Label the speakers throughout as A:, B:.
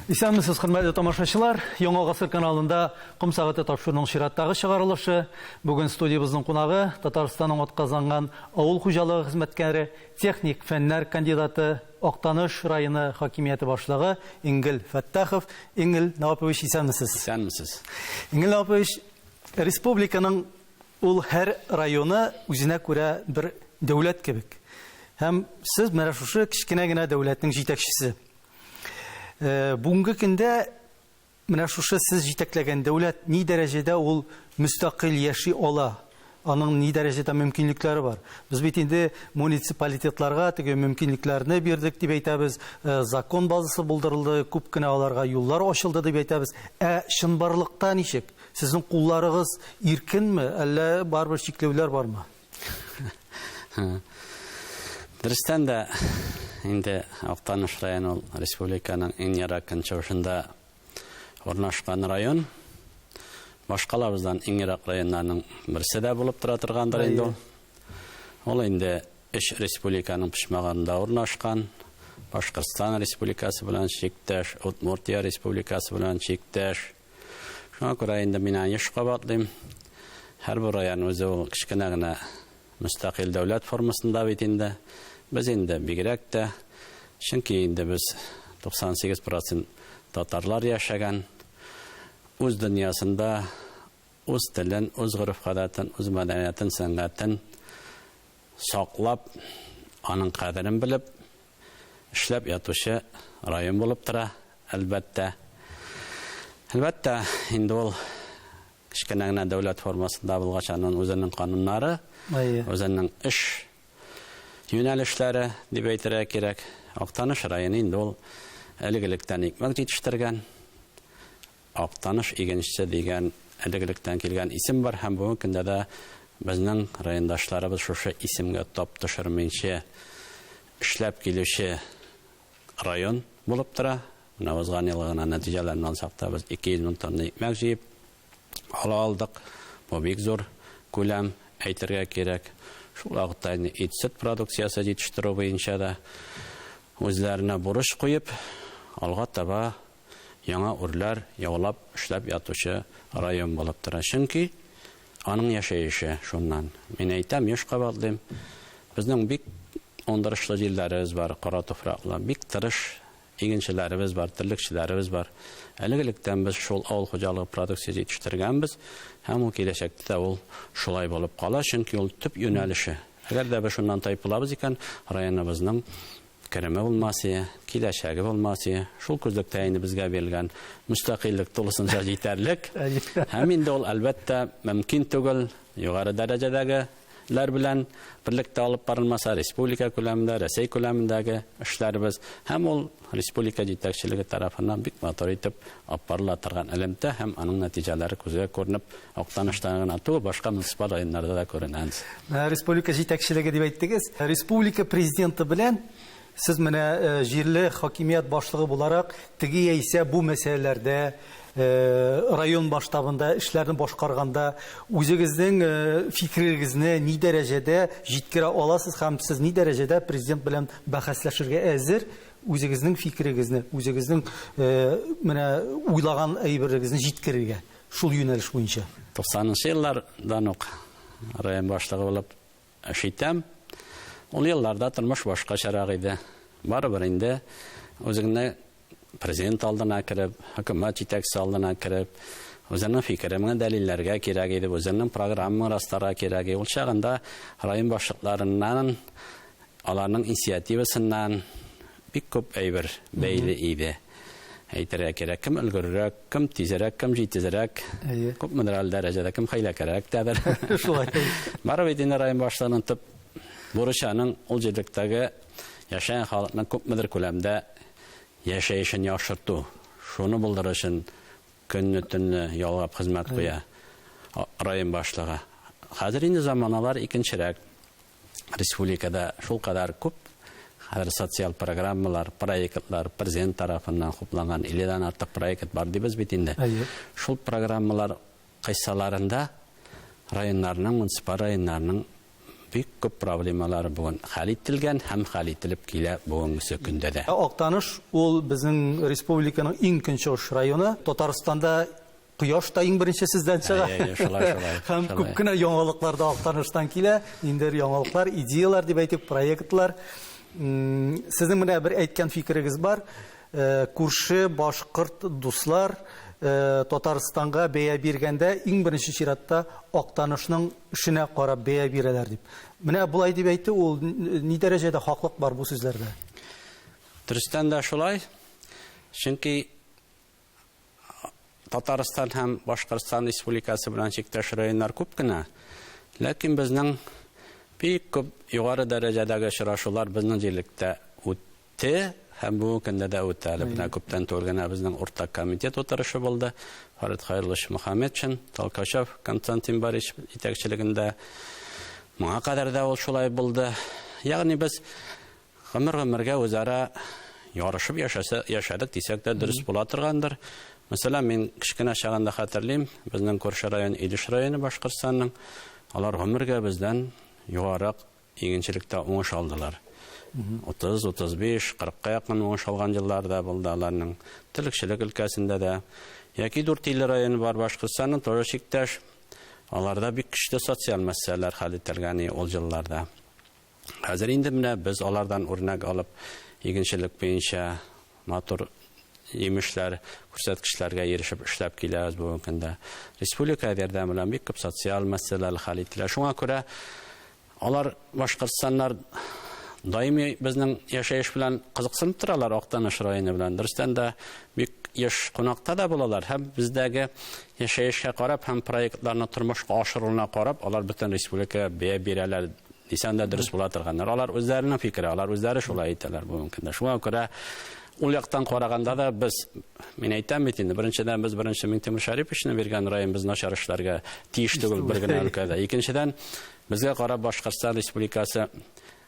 A: Исәнмесез, хөрмәтле тамашачылар. Яңа гасыр каналында Ком сәгате тапшыруның чираттагы чыгарылышы. Бүген студиябызның кунагы Татарстанның атказанган авыл хуҗалыгы хезмәткәре, техник фәннәр кандидаты, Актаныш районы хакимияте башлыгы Ингел Фәттахов. Ингел Навапович, исәнмесез.
B: Исәнмесез.
A: Ингел Навапович, республиканың ул һәр районы үзенә күрә бер дәүләт кебек. Һәм сез менә шушы кичкенә генә дәүләтнең җитәкчесе. Бүгенге көндә менә шушы сез җитәкләгән дәүләт ни дәрәҗәдә ул мустақил яши ала? Аның ни дәрәҗәдә мөмкинлекләре бар? Без бит инде муниципалитетларга теге мөмкинлекләрне бирдек дип әйтәбез. Закон базасы булдырылды, күп кенә аларга юллар ачылды дип әйтәбез. Чынбарлыкта ничек? Сезнең кулларыгыз иркенме, әллә барбер чикләүләр бармы?
B: Дөрестән дә инде Актаныш районы республиканың иң ерак көнчыгышында урнашкан район. Башкаларыбыздан иң ерак районнарның берсе дә булып тора торгандыр инде ул. Ул инде өч республиканың пишмагында урнашкан. Башкортстан республикасы белән чиктәш, Удмуртия республикасы белән чиктәш. Шуңа күрә инде мин еш кабатлыйм. Һәр бер район үзе ул кичкенә генә мустақил дәүләт формасында бит инде. Без инде бигрәк тә, чөнки инде без 98% татарлар яшәгән, үз дөньясында, үз телен, үз гореф-гадәтен, үз мәдәниятен, сәнгатен саклап, аның кадерен белеп, эшләп ятучы район булып тора, әлбәттә. Әлбәттә, инде ул кичкенә генә дәүләт формасында булгач, аның үзенең кануннары, үзенең эш юнәлешләре дип әйтергә кирәк. Актаныш районы инде ул элегелектән икмәк җитештергән. Актаныш игенчесе дигән элегелектән килгән исем бар һәм бүгенге көндә дә безнең райондашларыбыз шушы исемгә тап төшермәенчә эшләп килүче район булып тора. Менә узган ел гына нәтиҗәләрен алсак та без 200 мең тонна икмәк җыеп ала алдык. Бу бик зур күләм әйтергә кирәк. Шул вакытта ит сөт продукциясе җитештерү буенча да үзләренә бурыч куеп, алга таба яңа үрләр яулап эшләп ятучы район булып тора. Чөнки аның яшәеше шуннан. Мин әйтәм, еш кабатлыйм. Безнең бик ондырышлы җирләребез бар, кара туфраклы, бик тырыш игенчеләребез бар, терлекчеләребез бар. Әлегелектән без шул авыл хуҗалыгы продукция җитештергәнбез, һәм ул киләчәктә дә ул шулай булып кала, чөнки ул төп юнәлеше. Әгәр дә без шуннан тайпылабыз икән, районыбызның кереме булмасы, киләчәге булмасы, шул күздәктә инде безгә бирелгән мустақиллык тулысынча җитәрлек. Һәм инде ул әлбәттә мөмкин түгел, югары дәрәҗәдәге белән берлектә алып барылмаса, республика күләмендә, Рәсәй күләмендәге эшләрбез, һәм ул республика җитәкчелеге тарафыннан бик матур итеп апарыла торган элемтә һәм аның нәтиҗәләре күзгә күренеп, Актаныштан гына түгел, башка муниципаль районнарда да күренә.
A: Республика җитәкчелеге дип әйттегез. Республика президенты белән сез менә җирле хакимият башлыгы буларак теге яисә бу мәсьәләләрдә район масштабында эшләрне башкарганда үзегезнең фикерегезне ни дәрәҗәдә җиткерә аласыз һәм сез ни дәрәҗәдә президент белән бәхәсләшергә әзер үзегезнең фикерегезне, үзегезнең менә уйлаган әйберегезне җиткерергә шул юнәлеш буенча. 90-нчы еллардан ук район башлыгы булып эш итәм. Ул елларда тормыш башкачарак иде. Барыбер инде үзеңне президент алдына кіріп, хөкүмәт җитәкчесе алдына кіріп, үзенең фикеремне дәлилләргә кирәк иде, үзенең программаны растарга кирәк иде. Ул чагында район башлыкларыннан, аларның инициативасыннан бик күп әйбер бәйле иде. Әйтергә кирәк, кем өлгеррәк, кем тизрәк, кем җитезрәк, күп мөнәрәл дәрәҗәдә, кем хәйләкәрәк дәдер. Шулай. Барыбер инде район башлыгының төп бурычының ул җирлектәге яшәгән халыкның күпмедер күләмдә яшәешен яхшырту. Шуны булдыру өчен көнне-төнне ялгап хезмәт куя район башлыгы. Хәзер инде заманалар икенчерәк. Республикада шул кадәр күп хәзер социаль программалар, проектлар президент тарафыннан хупланган 50-дән артык проект бар дибез бит инде. Шул программалар кайсаларында районнарның, муниципаль районнарның
B: бик күп проблемалар бүген хәл ителгән һәм хәл ителеп килә бүгенге көндә дә.
A: Актаныш ул безнең республиканың иң көнчыгыш районы. Татарстанда Кояш та иң беренче сездән чыга.
B: Шулай.
A: Һәм күп кенә яңалыклар да Актаныштан килә. Инде яңалыклар, идеялар дип әйтик, проектлар. Сезнең менә бер әйткән фикерегез бар. Күрше башкорт дуслар Татарстанга бәя биргәндә иң беренче чиратта Актанышның эшенә карап бәя бирәләр дип. Менә булай дип әйтте, ул ни дәрәҗәдә хаклык бар бу сүзләрдә?
B: Дөрестән дә шулай. Чөнки Татарстан һәм Башкортстан Республикасы белән чиктәш районнар күп кенә. Ләкин безнең бик күп югары дәрәҗәдәге очрашулар безнең җирлектә үтте. Һәм бу көндә дә үтә. Менә күптән түгел безнең уртак комитет утырышы булды. Фарид Хәйрлыш Мөхәммәтшин, Талкашев Константин Борисович итәкчелегендә. Моңа кадәр дә ул шулай булды. Ягъни без гомергә үзара ярышып яшәдек дисәк тә дөрес була торгандыр. Мәсәлән, мин кичкенә чагында хәтерлим, безнең күрше район Идиш районы Башкортстанның, алар гомергә бездән югарак игенчелектә уңыш алдылар. 30-35, 40-ка якын уңыш алган елларда булды аларның. Телекчелек өлкәсендә дә. Яки Дүртөйле районы бар Башкортстанның тоже чиктәш. Аларда бик көчле социаль мәсьәләләр хәл ителгән ул елларда. Хәзер инде менә без алардан үрнәк алып, игенчелек буенча матур имешләр, күрсәткечләргә ирешеп эшләп киләбез бүгенге көндә. Республика ярдәме белән бик күп социаль мәсьәләләр хәл ителә. Шуңа күрә алар Башкортстаннар даими безнең яшәеш белән кызыксынып торалар Актаныш районы белән. Дөрестән дә бик яш кунакта да булалар. Һәм бездәге яшәешкә карап һәм проектларны тормышка ашыруына карап, алар бөтен республика бәя бирәләр дисәң дә дөрес була торганнар. Алар үзләренең фикере, алар үзләре шулай әйтәләр бүгенге көндә. Шуңа күрә ул яктан караганда да без, мин әйтәм бит инде, беренчедән без Миңтимер Шәриповичне биргән район без начар эшләргә тиеш түгел бер генә өлкәдә. Икенчедән безгә карап Башкортстан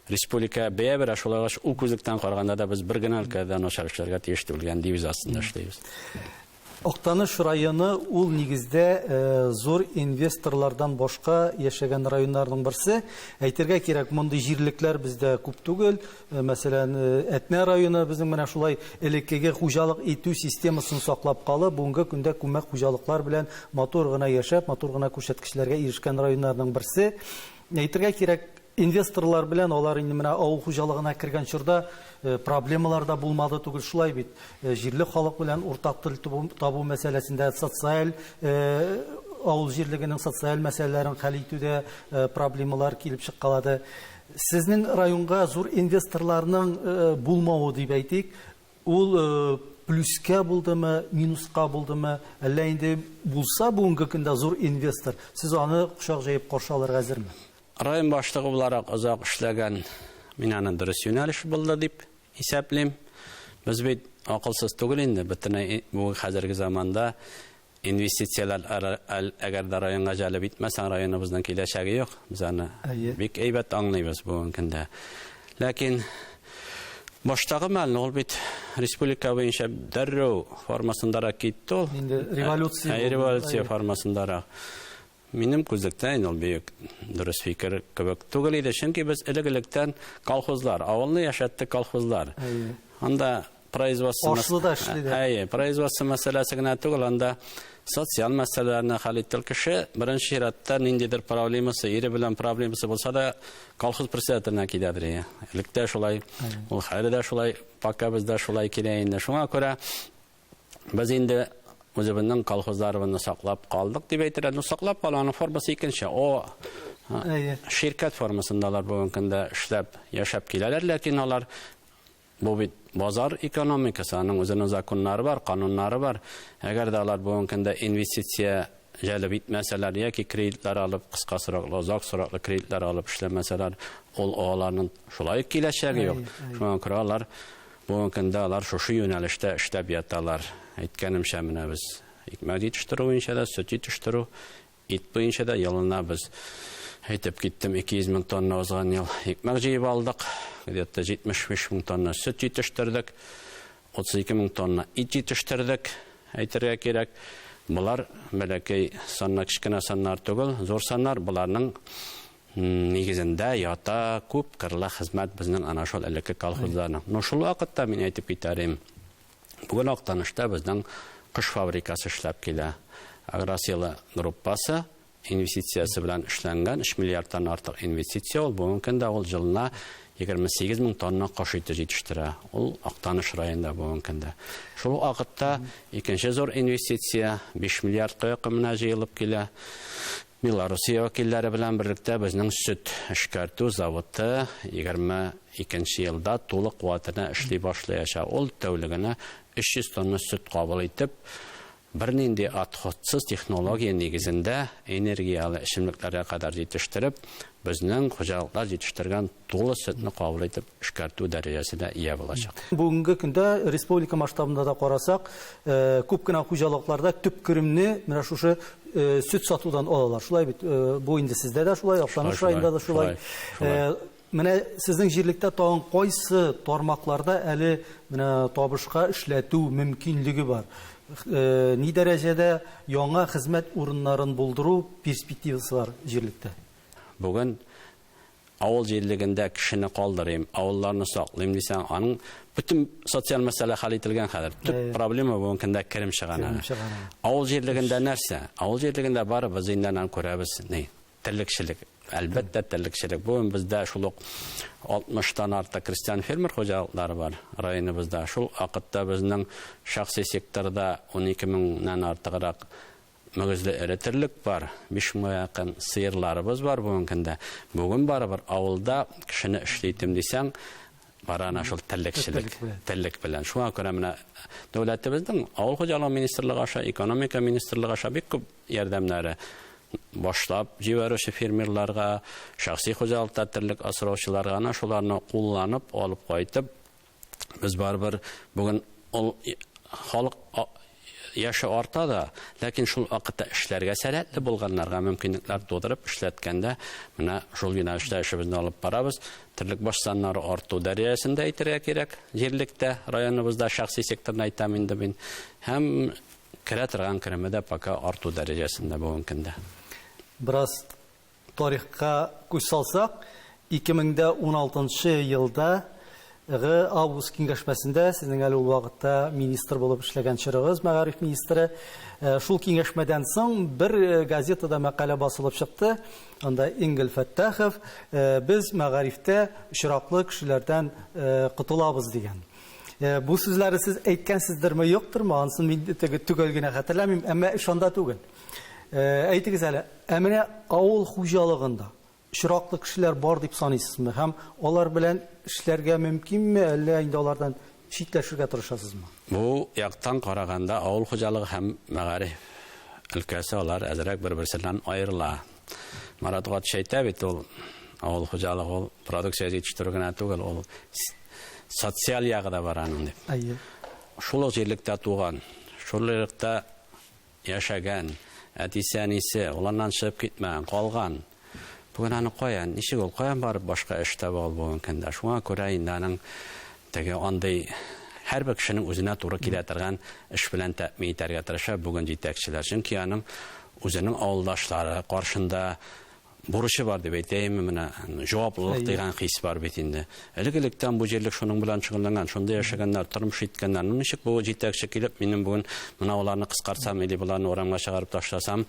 B: республика бәя бирә, шулай ул күзлектән караганда да без бер генә өлкәдә начар эшләргә тиеш түгелгән девиз астында эшләйбез.
A: Актаныш районы ул нигездә зур инвесторлардан башка яшәгән районнарның берсе. Әйтергә кирәк, мондый җирлекләр бездә күп түгел. Мәсәлән, Әтнә районы безнең менә шулай элеккеге хуҗалык итү системасын саклап калып, бүгенге көндә күмәк хуҗалыклар белән матур гына яшәп, матур гына күрсәткечләргә ирешкән районнарның берсе. Әйтергә кирәк, инвесторлар белән алар инде менә авыл хуҗалыгына кергән чорда проблемалар да булмады түгел, шулай бит. Җирле халык белән уртак тел табу мәсьәләсендә социаль авыл җирлегенең социаль мәсьәләләрен хәл итүдә проблемалар килеп чыккалады. Сезнең районга зур инвесторларның булмавы дип әйтик, ул плюска булдымы, минуска булдымы, әллә инде булса бүгенге көндә зур инвестор, сез аны кушак җәеп каршы алырга әзерме?
B: Район башлыгы буларак озак эшләгән мин аны дөрес юнәлеш булды дип исәплим. Без бит акылсыз түгел инде, бөтенләй бу хәзерге заманда инвестициялар әгәр дә районга җәлеп итмәсәң, районыбызның киләчәге юк. Без аны бик әйбәт аңлыйбыз бүгенге көндә. Ләкин баштагы мәлне ул бит республика буенча дәррәү формасындарак китте ул.
A: Инде революция
B: формасындарак. Минем күзлектән ул бик дөрес фикер кебек түгел иде, чөнки без элек-электән колхозлар, авылны яшәттек колхозлар. Анда производство производство мәсьәләсе генә түгел, анда социаль мәсьәләләрне хәл итәр кеше беренче чиратта ниндидер проблемасы, ире белән проблемасы булса да колхоз председателенә киләдер. Электә шулай, ул хәле дә шулай, пока бездә шулай килә инде. Шуңа күрә без инде үзебезнең колхозларыбызны саклап калдык дип әйтәләр. Ну саклап калганың формасы икенче. О ширкәт формасындалар бүгенге көндә эшләп яшәп киләләр, ләкин алар бу бит базар экономикасы, аның үзенең законнары бар, кануннары бар. Әгәр дә алар бүгенге көндә инвестиция җәлеп итмәсәләр, яки кредитлар алып, кыска сроклы, озак сроклы кредитлар алып эшләмәсәләр, ул аларның шулай киләчәге юк. Шуңа күрә алар бүгенге көндә алар шушы юнәлештә эшләп яталар. Әйткәнемчә, менә без икмәк җитештерү буенча да, сөт җитештерү, ит буенча да елына без әйтеп киттем 200 мең тонна узган ел икмәк җыеп алдык, где-то 75 мең тонна сөт җитештердек, 32 мең тонна ит җитештердек. Әйтергә кирәк, булар бәләкәй саннар, кичкенә саннар түгел, зур саннар, буларның нигезендә ята күп кырлы хезмәт безнең ана шул элекке колхозларның. Ну шул вакытта мин әйтеп китәрем. Бүген Актанышта безнең кыш фабрикасы эшләп килә. Агросила группасы инвестициясы белән эшләнгән 3 миллиардтан артык инвестиция ул бүгенге көндә ул җылына 28 мең тонна каш ите җитештерә. Ул Актаныш районында бүгенге көндә. Шул вакытта икенче зур инвестиция 5 миллиардка якын җыелып килә. Белоруссия вәкилләре белән берлектә безнең сөт эшкәртү заводы 22 елда тулы куәтенә эшли башлаячак. Ул тәүлегенә 300 тонна сөт кабул итеп, бернинди отходсыз технология нигезендә энергиялы эчемлекләргә кадәр җитештереп, безнең хуҗалыклар җитештергән тулы сөтне кабул итеп эшкәртү дәрәҗәсенә ия булачак.
A: Бүгенге көндә республика масштабында да карасак, күп кенә хуҗалыкларда төп керемне менә шушы сөт сатудан алалар. Шулай бит, бу инде сездә дә шулай, Актаныш районында да шулай. Менә сезнең җирлектә тагын кайсы тармакларда әле менә табышка эшләтү мөмкинлеге бар? Ни дәрәҗәдә яңа хезмәт урыннарын булдыру перспективасы бар җирлектә?
B: Бүген авыл җирлегендә кешене калдырыйм, авылларны саклыйм дисәң, аның бөтен социаль мәсьәлә хәл ителгән хәзер. Төп проблема бүгенге көндә керем чыгана. Авыл җирлегендә нәрсә? Авыл җирлегендә барыбыз инде аннан күрәбез. Терлекчелек. Әлбәттә терлекчелек. Бүген бездә шул ук 60тан артык крестьян фермер хуҗалыклары бар районыбызда. Шул вакытта безнең шәхси секторда 12 меңнән артыграк мөгезле эретерлек бар. 5 меңгә якын сыерларыбыз бар бүгенге көндә. Бүген барыбер авылда кешене эшләйтем дисәң, барана шул терлек белән. Шуңа күрә менә дәүләтебезнең авыл хуҗалыгы министрлыгы аша, экономика министрлыгы аша бик күп ярдәмнәре башлап җибәрүче фермерларга, шәхси хуҗалыкта терлек асраучыларга ана шуларны кулланып, алып кайтып, без барыбер бүген ул халык яшы арта да, ләкин шул вакытта эшләргә сәләтле булганнарга мөмкинлекләр тудырып эшләткәндә, менә шул юнәлештә эшебезне алып барабыз. Терлек башсаннары арту дәрәҗәсендә әйтергә кирәк. Җирлектә, районыбызда шәхси секторны әйтәм инде мин. Һәм керә торган керемедә пока арту дәрәҗәсендә бүгенге көндә.
A: Biraz тарихка күз салсак, 2016 елда август киңәшмәсендә сезнең әле ул вакытта министр булып эшләгән чорыгыз, мәгариф министры, шул киңәшмәдән соң бер газетада мәкалә басылып чыкты. Анда Ингел Фәттахов без мәгарифтә очраклы кешеләрдән котылабыз дигән. Бу сүзләрне сез әйткәнсездерме, юктырмы? Ансын мин түгел генә хәтерләмим, әмма ишанда түгел. Әйтегез әле, әмма авыл хуҗалыгында очраклы кешеләр бар дип саныйсызмы? Һәм алар белән эшләргә мөмкинме, әллә инде алардан читләшергә тырышасызмы?
B: Бу яктан караганда авыл хуҗалыгы һәм мәгариф өлкәсе алар әзрәк бер-берсеннән аерыла. Марат Гатча әйтә бит, ул авыл хуҗалыгы ул продукция җитештерү генә түгел, ул социаль ягы да бар аның дип. Шул җирлектә туган, шул җирлектә яшәгән, әтисәнисе, улардан чыгып китмәгән, калган. Бүген аны каян, ничек ул каян барып башка эш таба ул бүгенге көндә. Шуңа күрә инде аның теге андай һәрбер кешенең үзенә туры килә торган эш белән тәэмин итәргә тырыша бүген җитәкчеләр. Чөнки аның үзенең авылдашлары каршында бурычы бар дип әйтәм, менә җаваплылык дигән хис бар бит инде. Элек-электән бу җирлек шуның белән шөгыльләнгән, шунда яшәгәннәр, тормыш иткәннәр. Ничек бу җитәкче килеп, минем бүген менә уларны кыскартсам, или буларны урамга чыгарып ташласам,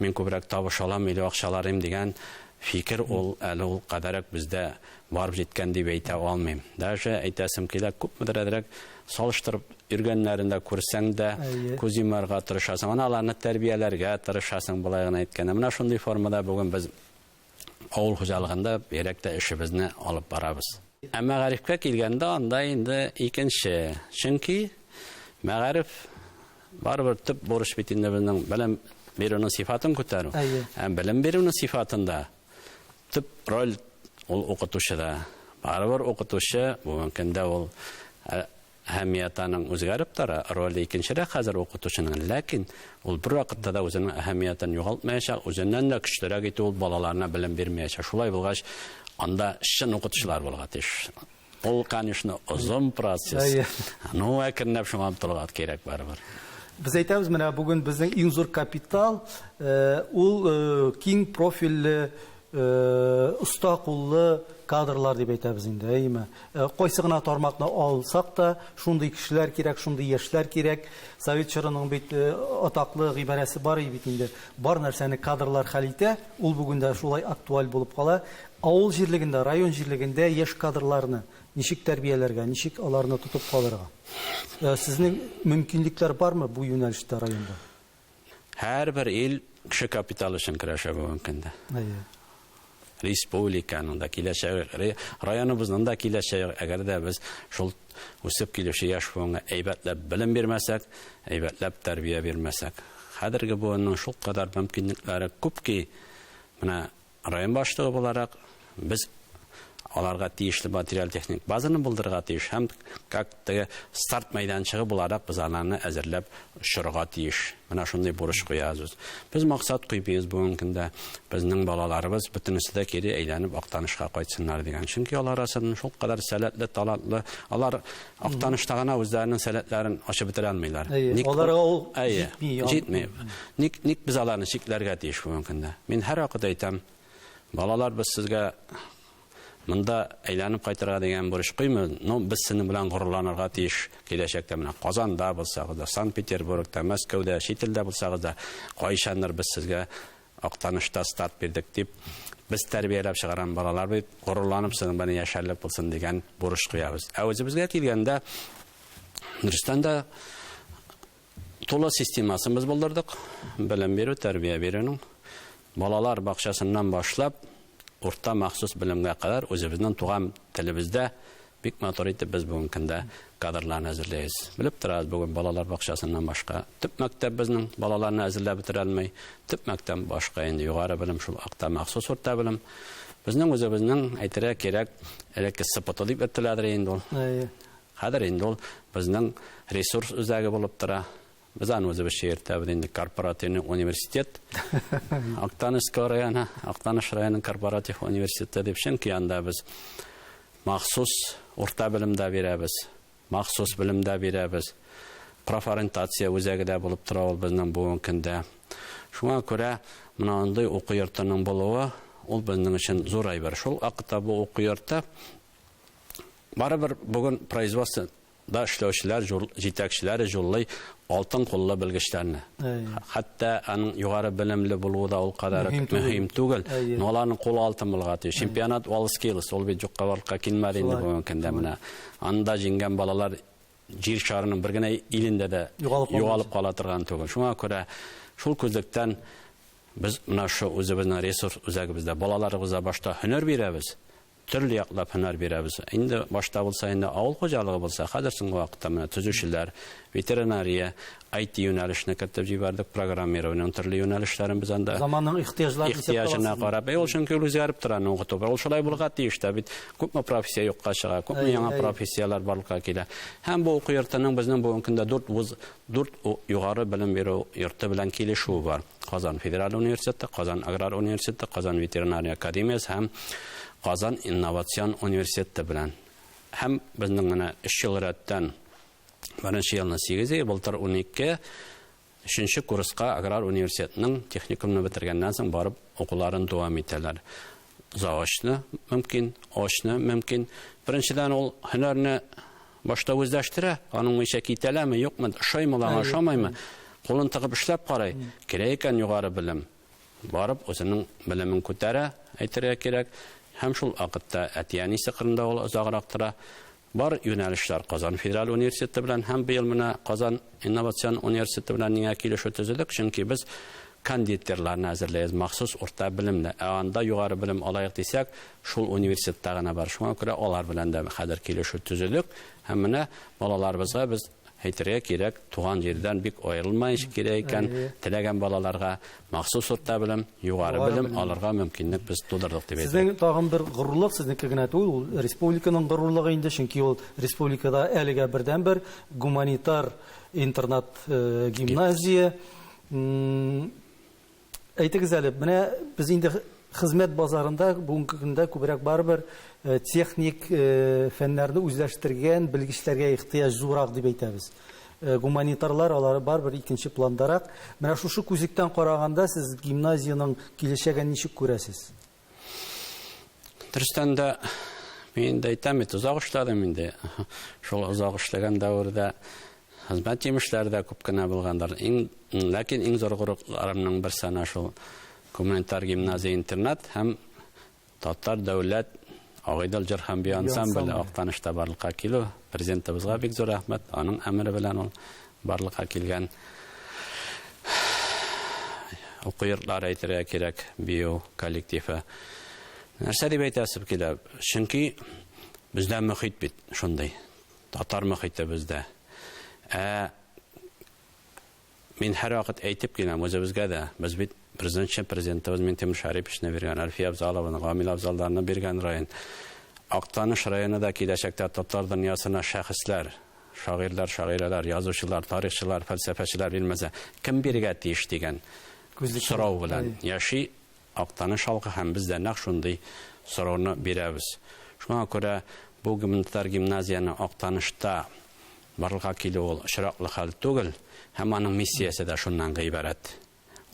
B: мин күбрәк табыш алам, или акчаларым дигән фикер ул әле ул кадәрәк бездә барып җиткән дип әйтә алмыйм. Даже әйтәсем килә, күпмедерәк салыштырып йөргәннәрендә күрсәң дә күз йомарга тырышасың, аналарны тәрбияләргә тырышасың, булай гына әйткәндә. Менә шундый формада бүген без авыл хуҗалыгында берәктә эшебезне алып барабыз. Әмма мәгарифкә килгәндә анда инде икенче. Чөнки мәгариф барыбер төп бурыч бит инде безнең белем бирүнең сыйфатын күтәрү. Һәм белем бирүнең сыйфатында төп роль ул укытучыда. Барыбер укытучы бүгенге көндә ул әһәмиятының үзгәреп тора, роль икенчерәк хәзер укытучының, ләкин ул бер вакытта да үзенең әһәмиятен югалтмаячак, үзеннән дә көчлерәк итеп ул балаларына белем бирмәячәк. Шулай булгач, анда чын укытучылар булырга тиеш. Ул, конечно, озын процесс. Ну, әкренләп шуңа омтылырга кирәк барыбер.
A: Biz әйтәбез, менә бүген безнең иң зур капитал ул киң профильле usta куллы кадрлар дип әйтәбез инде, әйме. Кайсы гына тармакны алсак та, шундый кешеләр кирәк, шундый яшьләр кирәк. Совет чорының бит атаклы гыйбарәсе бар бит инде. Бар нәрсәне кадрлар хәл итә, ул бүген дә шулай актуаль булып кала. Авыл җирлегендә, район җирлегендә яшь кадрларны ничек тәрбияләргә, ничек аларны тотып калырга? Сезнең мөмкинлекләр бармы бу юнәлештә районда?
B: Һәрбер ил кеше капиталы өчен көрәшә бүгенге көндә. Республиканың да киләчәге, районыбызның да киләчәге, әгәр дә без шул үсеп килүче яшь буынга әйбәтләп белем бирмәсәк, әйбәтләп тәрбия бирмәсәк, хәзерге буынның шул кадәр мөмкинлекләре күп ки, менә район башлыгы буларак без аларга тиешле материал техник базаны булдырырга тиеш, һәм как старт мәйданчыгы буларак без аларны әзерләп шырга тиеш. Менә шундый бурыч куябыз. Без максат куйбыз бүгенге көндә безнең балаларыбыз бөтенесе дә кире әйләнеп Актанышка кайтсыннар дигән. Чөнки алар арасында шул кадәр сәләтле, талантлы, алар Актанышта гына үзләренең сәләтләрен ачып бетерә алмыйлар.
A: Аларга ул
B: җитми. Ник без аларны чикләргә тиеш бүгенге көндә? Мин һәр вакыт әйтәм, балалар без сезгә монда әйләнеп кайтырга дигән бурыч куймый, но без сезнең белән горурланырга тиеш киләчәктә менә Казанда булсагыз да, Санкт-Петербургта, Мәскәүдә, чит илдә булсагыз да, кайчандыр без сезгә Актанышта старт бирдек дип, без тәрбияләп чыгарган балалар бит горурланып сезнең белән яшәрлек булсын дигән бурыч куябыз. Ә үзебезгә килгәндә Дөрестәндә тулы системасын без булдырдык. Белем бирү, тәрбия бирүнең балалар бакчасыннан башлап урта махсус белемгә кадәр үзебезнең туган телебездә бик матур итеп без бүгенге көндә кадрларны әзерләйбез. Белеп торабыз, бүген балалар бакчасыннан башка төп мәктәп безнең балаларны әзерләп бетерә алмый. Төп мәктәп башка инде югары белем шул акта махсус урта белем. Безнең үзебезнең әйтергә кирәк, элекке сыпаты дип әйтеләдер инде ул. Хәзер инде ул безнең ресурс үзәге булып тора. Biz аны үзебез шәһәрдә инде корпоративный университет, Актанышка районы, Актаныш районының корпоратив университеты дип чөнки анда без махсус урта белемдә бирәбез, махсус белемдә бирәбез. Профориентация үзәгедә булып тора ул безнең бүгенге көндә. Шуңа күрә менә андый уку йортының булуы ул безнең өчен зур әйбер. Шул вакытта бу уку йортта барыбер бүген производство да эшләүчеләр, җитәкчеләре җуллый алтын куллы белгечләрне. Хәтта аның югары белемле булуы да ул кадәр мөһим түгел. Аларның кулы алтын булырга тиеш. Чемпионат World Skills ул бит юкка барырга килмәде инде бүгенге көндә менә. Анда җиңгән балалар җир шарының бер генә илендә дә югалып кала торган түгел. Шуңа күрә шул күзлектән без менә шу үзебезнең ресурс үзәгебездә балаларыбызга башта һөнәр бирәбез. Төрле яклап һөнәр бирәбез. Инде башта булса инде авыл хуҗалыгы булса, хәзер соңгы вакытта менә төзүчеләр, ветеринария, IT юнәлешне кертеп җибәрдек, программированиянең төрле юнәлешләрен без анда
A: заманның ихтияҗына
B: карап, ул чөнки ул үзгәреп тора, укыту. Ул шулай булырга тиеш тә бит. Күпме профессия юкка чыга, күпме яңа профессиялар барлыкка килә. Һәм бу уку йортының безнең бүгенге көндә 4 югары белем бирү йорты белән килешү бар. Казан федераль университеты, Казан аграр университеты, Казан ветеринария академиясе һәм Казан инновацион университеты белән. Һәм безнең менә 3 ел рәттән беренче елны 8, былтыр 12, 3нче курска аграр университетының техникумны бетергәннән соң барып укуларын дәвам итәләр. Заочны мөмкин, очны мөмкин. Беренчедән ул һөнәрне башта үзләштерә, аның мыйча китәләме, юкмы, шаймылаңа шамаймы, кулын тыгып эшләп карый. Кирәк икән югары белем. Барып үзенең белемен күтәрә, әйтергә кирәк. Һәм шул вакытта әтияни сыкырында ул озаграк тора. Бар юнәлешләр Казан федераль университеты белән һәм быел менә Казан инновацион университеты белән нигә килешү төзедек, чөнки без кандидаттарларны әзерләйбез махсус урта белемле. Анда югары белем алайык дисәк, шул университетта гына бар. Шуңа күрә алар белән дә хәзер килешү төзедек. Һәм менә балаларыбызга без әйтергә кирәк, туган җирдән бик аерылмай кирәк икән, теләгән балаларга махсус урта белем, югары белем алырга мөмкинлек без тудырдык дип әйтәм.
A: Сезнең тагын бер горурлык, сезнеке генә түгел, ул республиканың горурлыгы инде, чөнки ул республикада әлегә бердән-бер гуманитар интернат гимназия. Әйтегез әле, менә без инде хезмәт базарында бүгенге көндә күбрәк барыбер техник фәннәрне үзләштергән белгечләргә ихтыяҗ зурак дип әйтәбез. Гуманитарлар алары барыбер икенче пландарак. Менә шушы күзлектән караганда сез гимназияның киләчәген ничек күрәсез?
B: Дөрестән дә мин дә әйтәм бит, озак эшләдем инде. Шул озак эшләгән дәврдә хезмәт җимешләре дә күп кенә булгандар. Ләкин иң зур горурларымның берсе ана шул гуманитар гимназия интернат һәм Татар дәүләт Агыйдел җыр һәм бию ансамбле Актанышта барлыкка килү. Президентыбызга бик зур рәхмәт. Аның әмере белән ул барлыкка килгән. Уку йортлары әйтергә кирәк, бию коллективы. Нәрсә дип әйтәсез килә? Чөнки бездә мөхит бит шундый. Татар мөхите бездә. Мин һәр вакыт әйтеп киләм үзебезгә дә. Без бит президентыбыз Минтимер Шәриповичне биргән, Альфия Абзалованы, Гамил Абзалларны биргән район. Актаныш районы да киләчәктә татар дөньясына шәхесләр, шагыйрьләр, шагыйрәләр, язучылар, тарихчылар, фәлсәфәчеләр бирмәсә, кем биргә тиеш дигән сорау белән яши Актаныш халкы һәм без дә нәкъ шундый сорауны бирәбез. Шуңа күрә бу гуманитар гимназияны Актанышта барлыкка килү ул очраклы хәл түгел, һәм аның миссиясе дә шуннан гыйбарәт.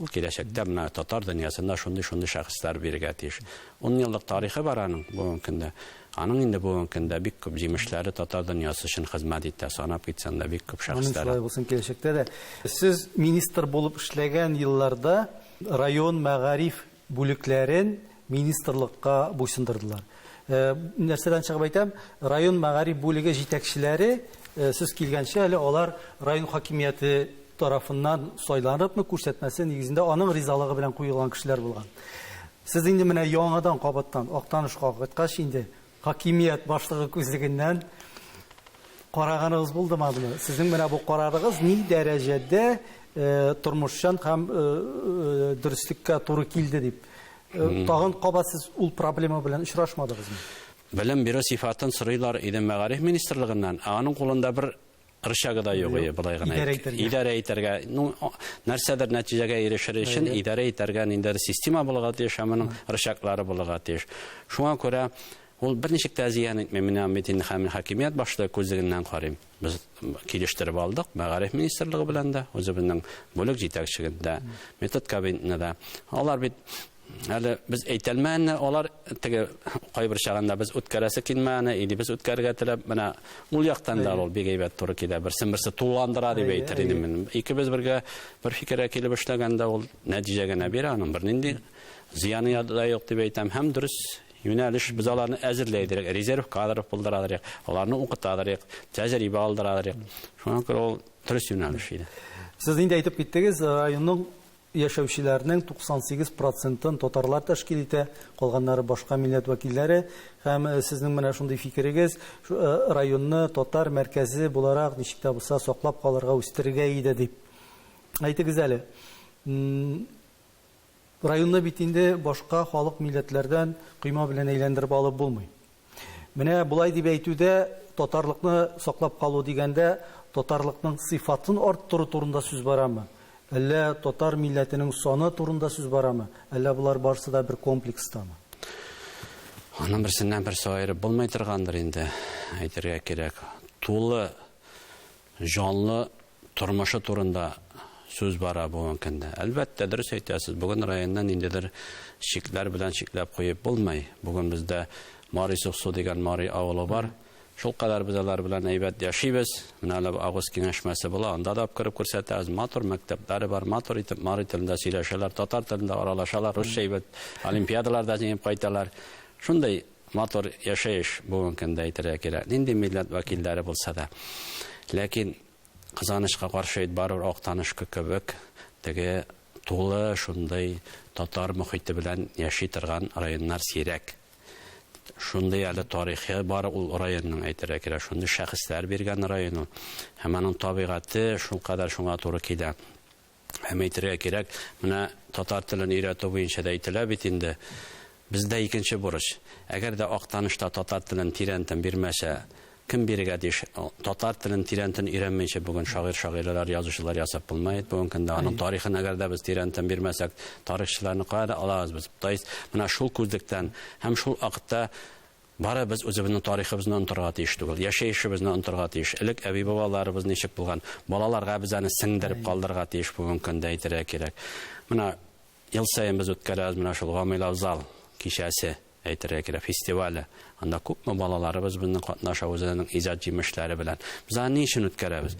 B: Ул киләчәктә менә татар дөньясында шундый шәхесләр биргә тиеш. 10 еллык тарихы бар аның бүгенге көндә. Аның инде бүгенге көндә бик күп җимешләре татар дөньясы өчен хезмәт итә. Санап китсәң дә бик күп шәхесләр.
A: Шулай булсын киләчәктә дә. Сез министр булып эшләгән елларда район мәгариф бүлекләрен министрлыкка буйсындырдылар. Нәрсәдән чыгып әйтәм, район мәгариф бүлеге җитәкчеләре сез килгәнчә әле алар район хакимияте тарафыннан сайланыпмы күрсәтмәсе нигезендә аның ризалыгы белән куелган кешеләр булган. Сез инде менә яңадан кабаттан Актанышка кайткач инде хакимият башлыгы күзлегеннән караганыгыз булдымы? Сезнең менә бу карарыгыз ни дәрәҗәдә тормышчан һәм дөреслеккә туры килде дип. Тагын кабат сез ул проблема белән очрашмадыгызмы?
B: Белем бирү сыйфатын сорыйлар иде мәгариф министрлыгыннан. Аның кулында бер рычагы да юк иде, былай гына. Идарә итәргә, нәрсәдер нәтиҗәгә ирешер өчен идарә итәргә инде система булырга тиеш, аның рычаглары булырга тиеш. Шуңа күрә ул берничек тә зыян итмәй. Менә бит хакимият башлыгы күзлегеннән карыйм. Без килештереп алдык мәгариф министрлыгы белән дә, үзебезнең бүлек җитәкчелегендә, метод кабинетында. Алар бит әле без әйтелмәне, алар теге кайбер чагында без үткәрәсе килмәне, иде без үткәргә теләп, менә ул яктан да ул бик әйбәт туры килә. Берсе туландыра дип әйтер идем мин. Икебез бергә бер фикергә килеп эшләгәндә ул нәтиҗәгә бирә, аның бернинди зыяны да юк дип әйтәм. Һәм дөрес юнәлеш без аларны әзерләйдек, резерв кадр булдырадык, аларны укытадык, тәҗрибә алдырадык. Шуңа күрә ул дөрес юнәлеш иде.
A: Сез инде әйтеп киттегез, районның яшәүчеләрнең 98%-ын татарлар тәшкил итә, калганнары башка милләт вәкилләре, һәм сезнең менә шундый фикерегез районны татар мәркәзе буларак ничек тә булса саклап калырга, үстерергә иде дип. Әйтегез әле. Районны бит инде башка халык милләтләрдән кыйма белән әйләндереп алып булмый. Менә булай дип әйтүдә татарлыкны саклап калу дигәндә татарлыкның сыйфатын арттыру турында сүз барамы? Әллә татар милләтенең саны турында сүз барамы? Әллә булар барысы да бер комплекстамы?
B: Аның берсеннән берсе аерып булмай торгандыр инде, әйтергә кирәк. Тулы, җанлы тормышы турында сүз бара бүгенге көндә. Әлбәттә, дөрес әйтәсез, бүген районнан индидер шикләр белән шикләп куеп булмай. Бүген бездә Мари Суксу дигән Мари авылы бар. Шул кадәр без алар белән әйбәт яшибез. Менә Агыс киңәшмәсе була, анда да киреп күрсәтәбез. Матур мәктәпләре бар, матур итеп Мари телендә сөйләшәләр, татар телендә аралашалар, русча әйбәт олимпиадаларда җиңеп кайталар. Шундай матур яшәеш бүгенге көндә әйтергә кирәк. Нинди милләт вәкилләре булса да. Ләкин кызганычка каршы барыр Актаныш кебек теге тулы шундай татар мөхите белән яши торган районнар сирәк. Шундай әле тарихи бар ул районның әйтергә кирәк. Шундай шәхесләр биргән район ул. Һәм аның табигаты шул кадәр шуңа туры килә. Һәм әйтергә кирәк, менә татар телен өйрәтү буенча да әйтелә бит инде. Бездә икенче бурыч. Әгәр дә Актанышта татар телен тирәнтен бирмәсә, кем биргә диш? Татар телен тирәнтен өйрәнмәйчә бүген шагыйрьләр, язучылар ясап булмый. Бүген көндә аның тарихын әгәр дә без тирәнтен бирмәсәк, тарихчыларны кая алабыз без? Менә шул күзлектән һәм шул вакытта бары без үзебезнең тарихыбызны онтырга тиеш түгел. Яшәешебезне онтырга тиеш. Элек әби бабаларыбыз ничек булган? Балаларга без аны сеңдереп калдырга тиеш бүген көндә әйтергә кирәк. Менә ел сайын без үткәрәбез менә шул Гамил Абзал кичәсе әйтергә кирәк, фестивале. Анда күпме балаларыбыз безнең катнаша үзенең иҗат җимешләре белән. Без аны ни өчен үткәрәбез?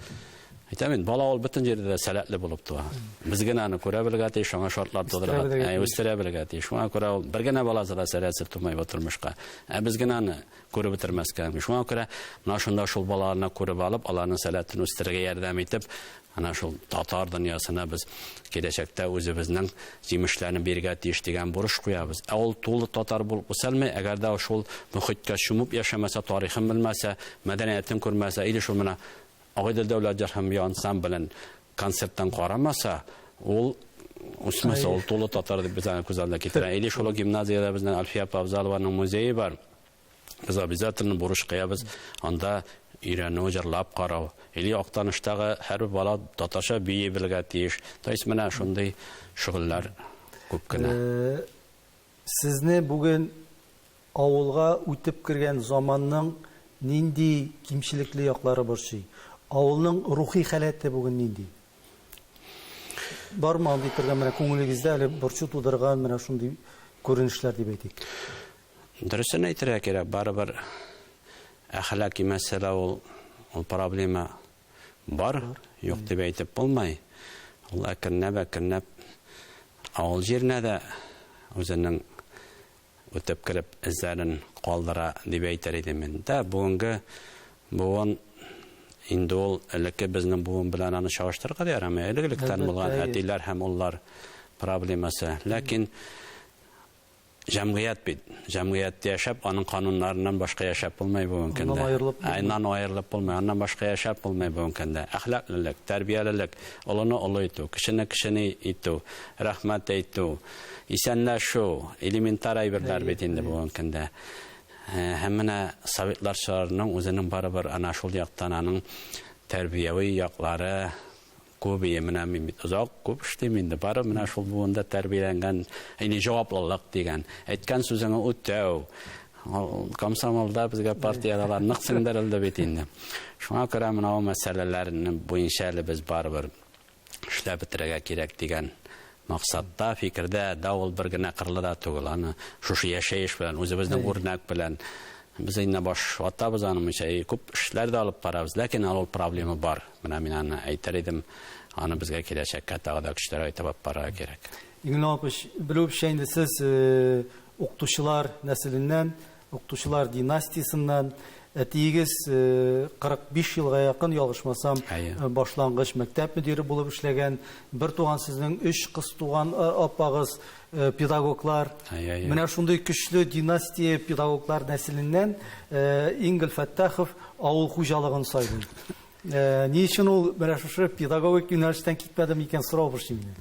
B: Әйтәмен, бала ул бөтен җирдә сәләтле булып туа. Без генә аны күрә белергә тиеш, аңа шартлар тудырырга, үстерә белергә тиеш. Шуңа күрә ул бер генә бала сәләтсез тумай тормышка. Без генә аны күреп бетермәскә. Шуңа күрә менә шунда шул балаларны күреп алып, аларның сәләтен үстерергә ярдәм итеп, ана шул татар дөньясына без киләчәктә үзебезнең җимешләрне бирергә тиеш дигән бурыч куябыз. Ул тулы татар булып үсәлмәй, әгәр дә шул мөхиткә чумып яшәмәсә, тарихын белмәсә, мәдәниятен күрмәсә, или шул менә Агыйдел Дәүләт җырхамия ансамблен концерттан карамаса, ул үсмәсә, ул тулы татар дип безне күз алдына китерә. Или шул гимназиядә безнең Альфия Павзалованың музее бар. Без обязательно бурыч куябыз, анда өйрәнү, җырлап карау. Или Актаныштагы һәр бала татарча бии белергә тиеш. То есть менә шундый шөгыльләр күп кенә.
A: Сезне бүген авылга үтеп кергән заманның нинди кимчелекле яклары борчый? Авылның рухи халәте бүген нинди? Бармы андый торган менә күңелегездә әле борчу тудырган менә шундый күренешләр дип әйтик?
B: Дөресен әйтергә кирәк, барыбер әхлаки мәсьәлә ул проблема бар, юк дип әйтеп булмай. Ул әкренләп авыл җиренә дә үзенең үтеп кереп эзләрен калдыра дип әйтер идем мин. Дә бүгенге буын инде ул элекке безнең буын белән аны чагыштырырга да ярамый. Элегелектән булган әтиләр һәм уллар проблемасы. Ләкин җәмгыять бит. Җәмгыятьтә яшәп, аның кануннарыннан башка яшәп булмай бүгенге көндә. Айнан аерылып булмай, аннан башка яшәп булмай бүгенге көндә. Әхлаклылык, тәрбиялелек, олыны олы итү, кешене итү, рәхмәт әйтү, исәнләшү, элементар әйберләр бит инде бүгенге көндә. Һәм менә советлар шарының үзенең барыбер ана шул яктан аның тәрбияви яклары күп менә мин бит озак күп эшлим инде. Барыбер менә шул буында тәрбияләнгән, яни җаваплылык дигән, әйткән сүзеңне үтәү. Комсомолда безгә партияләр нык сеңдерелде бит инде. Шуңа күрә менә ул мәсьәләләрне буенча әле без барыбер эшләп бетерергә кирәк дигән максатта, фикердә дә ул бер генә кырлыда түгел. Аны шушы яшәеш белән, үзебезнең үрнәк белән без инде баш ватабыз аны күп эшләр дә алып барабыз, ләкин ул проблема бар. Менә мин аны әйтер идем, аны безгә киләчәккә тагы да көчләр әйтеп барырга кирәк.
A: Игнатович, белүчә инде сез укытучылар нәселеннән, укытучылар династиясыннан, әтиегез 45 елга якын ялгышмасам башлангыч мәктәп мөдире булып эшләгән, бер туган сезнең 3 кыз туган апагыз педагоглар. Менә шундый көчле династия педагоглар нәселеннән Ингел Фәттахов авыл хуҗалыгын сайлый. Ни өчен ул менә шушы педагогик юнәлештән китмәде микән сорау борчый мине.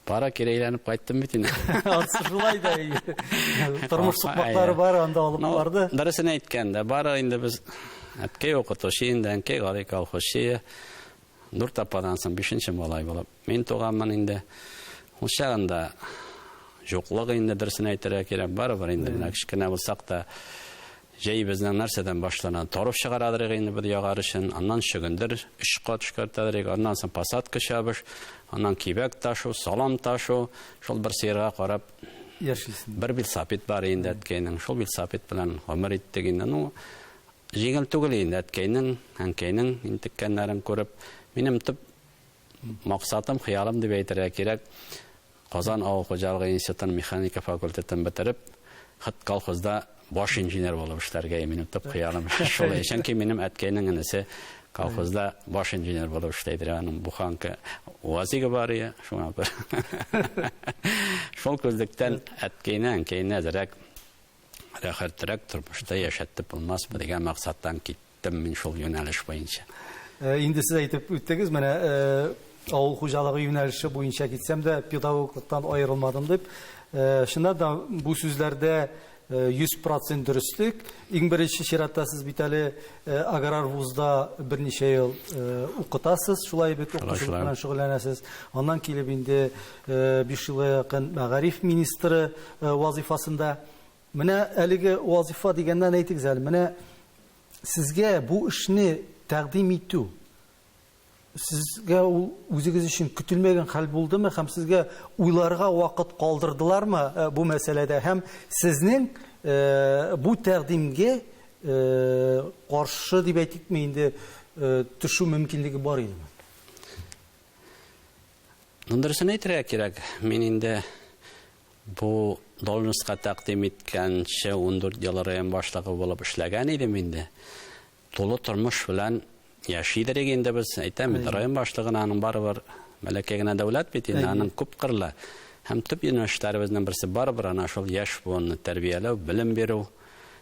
B: Пара кирәйләнеп кайттым бит инде.
A: Шулай да. Тормыш сукмаклары бар, анда алып барды.
B: Дөресен әйткәндә, бары инде без әткәй укытучы инде, әнкәй Гали колхозчы. Нур тападан соң 5нче малай булып. Мин туганмын инде. Ул чагында юклык инде дөресен әйтергә кирәк, барыбер инде кечкенә булсак та җәй безнең нәрсәдән башлана? Торып чыгарадыр инде бер ягар өчен, аннан чөгендер 3 кат чыгартадыр, аннан соң посадка чабыш, аннан кибәк ташу, салам ташу, шул бер сыерга карап
A: яшисен.
B: Бер велосипед бар инде әткәйнең, шул велосипед белән гомер иттек инде. Ну, җиңел түгел инде әткәйнең, әнкәйнең интеккәннәрен күреп, минем төп максатым, хыялым дип әйтергә кирәк, Казан авыл хуҗалыгы институтын механика факультетын бетереп, хат колхозда баш инженер булып эшләргә мин төп хыялым шул. Чөнки минем әткәйнең энесе колхозда баш инженер булып эшләйдер, аның буханка вазиге бар я, шуңа күрә. Шул күздектән әткәйнең әзрәк рәхәтрәк тормышта яшәтеп булмаспы дигән максаттан киттем мин шул юнәлеш буенча.
A: Инде сез әйтеп үттегез, менә авыл хуҗалыгы юнәлеше буенча китсәм дә педагоглыктан аерылмадым дип. Шунда да бу сүзләрдә 100% дөрестлек. Иң беренче чиратта сез бит әле аграр вузда берничә ел укытасыз, шулай бит укытучылык белән шөгыльләнәсез. Аннан килеп инде 5 елга якын мәгариф министры вазифасында. Менә әлеге вазифа дигәннән әйтегез әле, менә сезгә бу эшне тәкъдим итү сезгә үзегез өчен көтелмәгән хәл булдымы һәм сезгә уйларга вакыт калдырдылармы бу мәсьәләдә һәм сезнең бу тәкъдимгә каршы дип әйтикме инде төшү мөмкинлеге бар идеме?
B: Дөресен әйтергә кирәк. Мин инде бу должностька тәкъдим иткәнче 14 ел район башлыгы булып эшләгән идем инде. Тулы тормыш белән яшидер инде без. Әйтәм, район башлыгының барыбер мәләкәй генә дәүләт бит инде, аның күп кырлы. Һәм төп юнәлешләребезнең берсе барыбер ана шул яшь буынны тәрбияләү, белем бирү.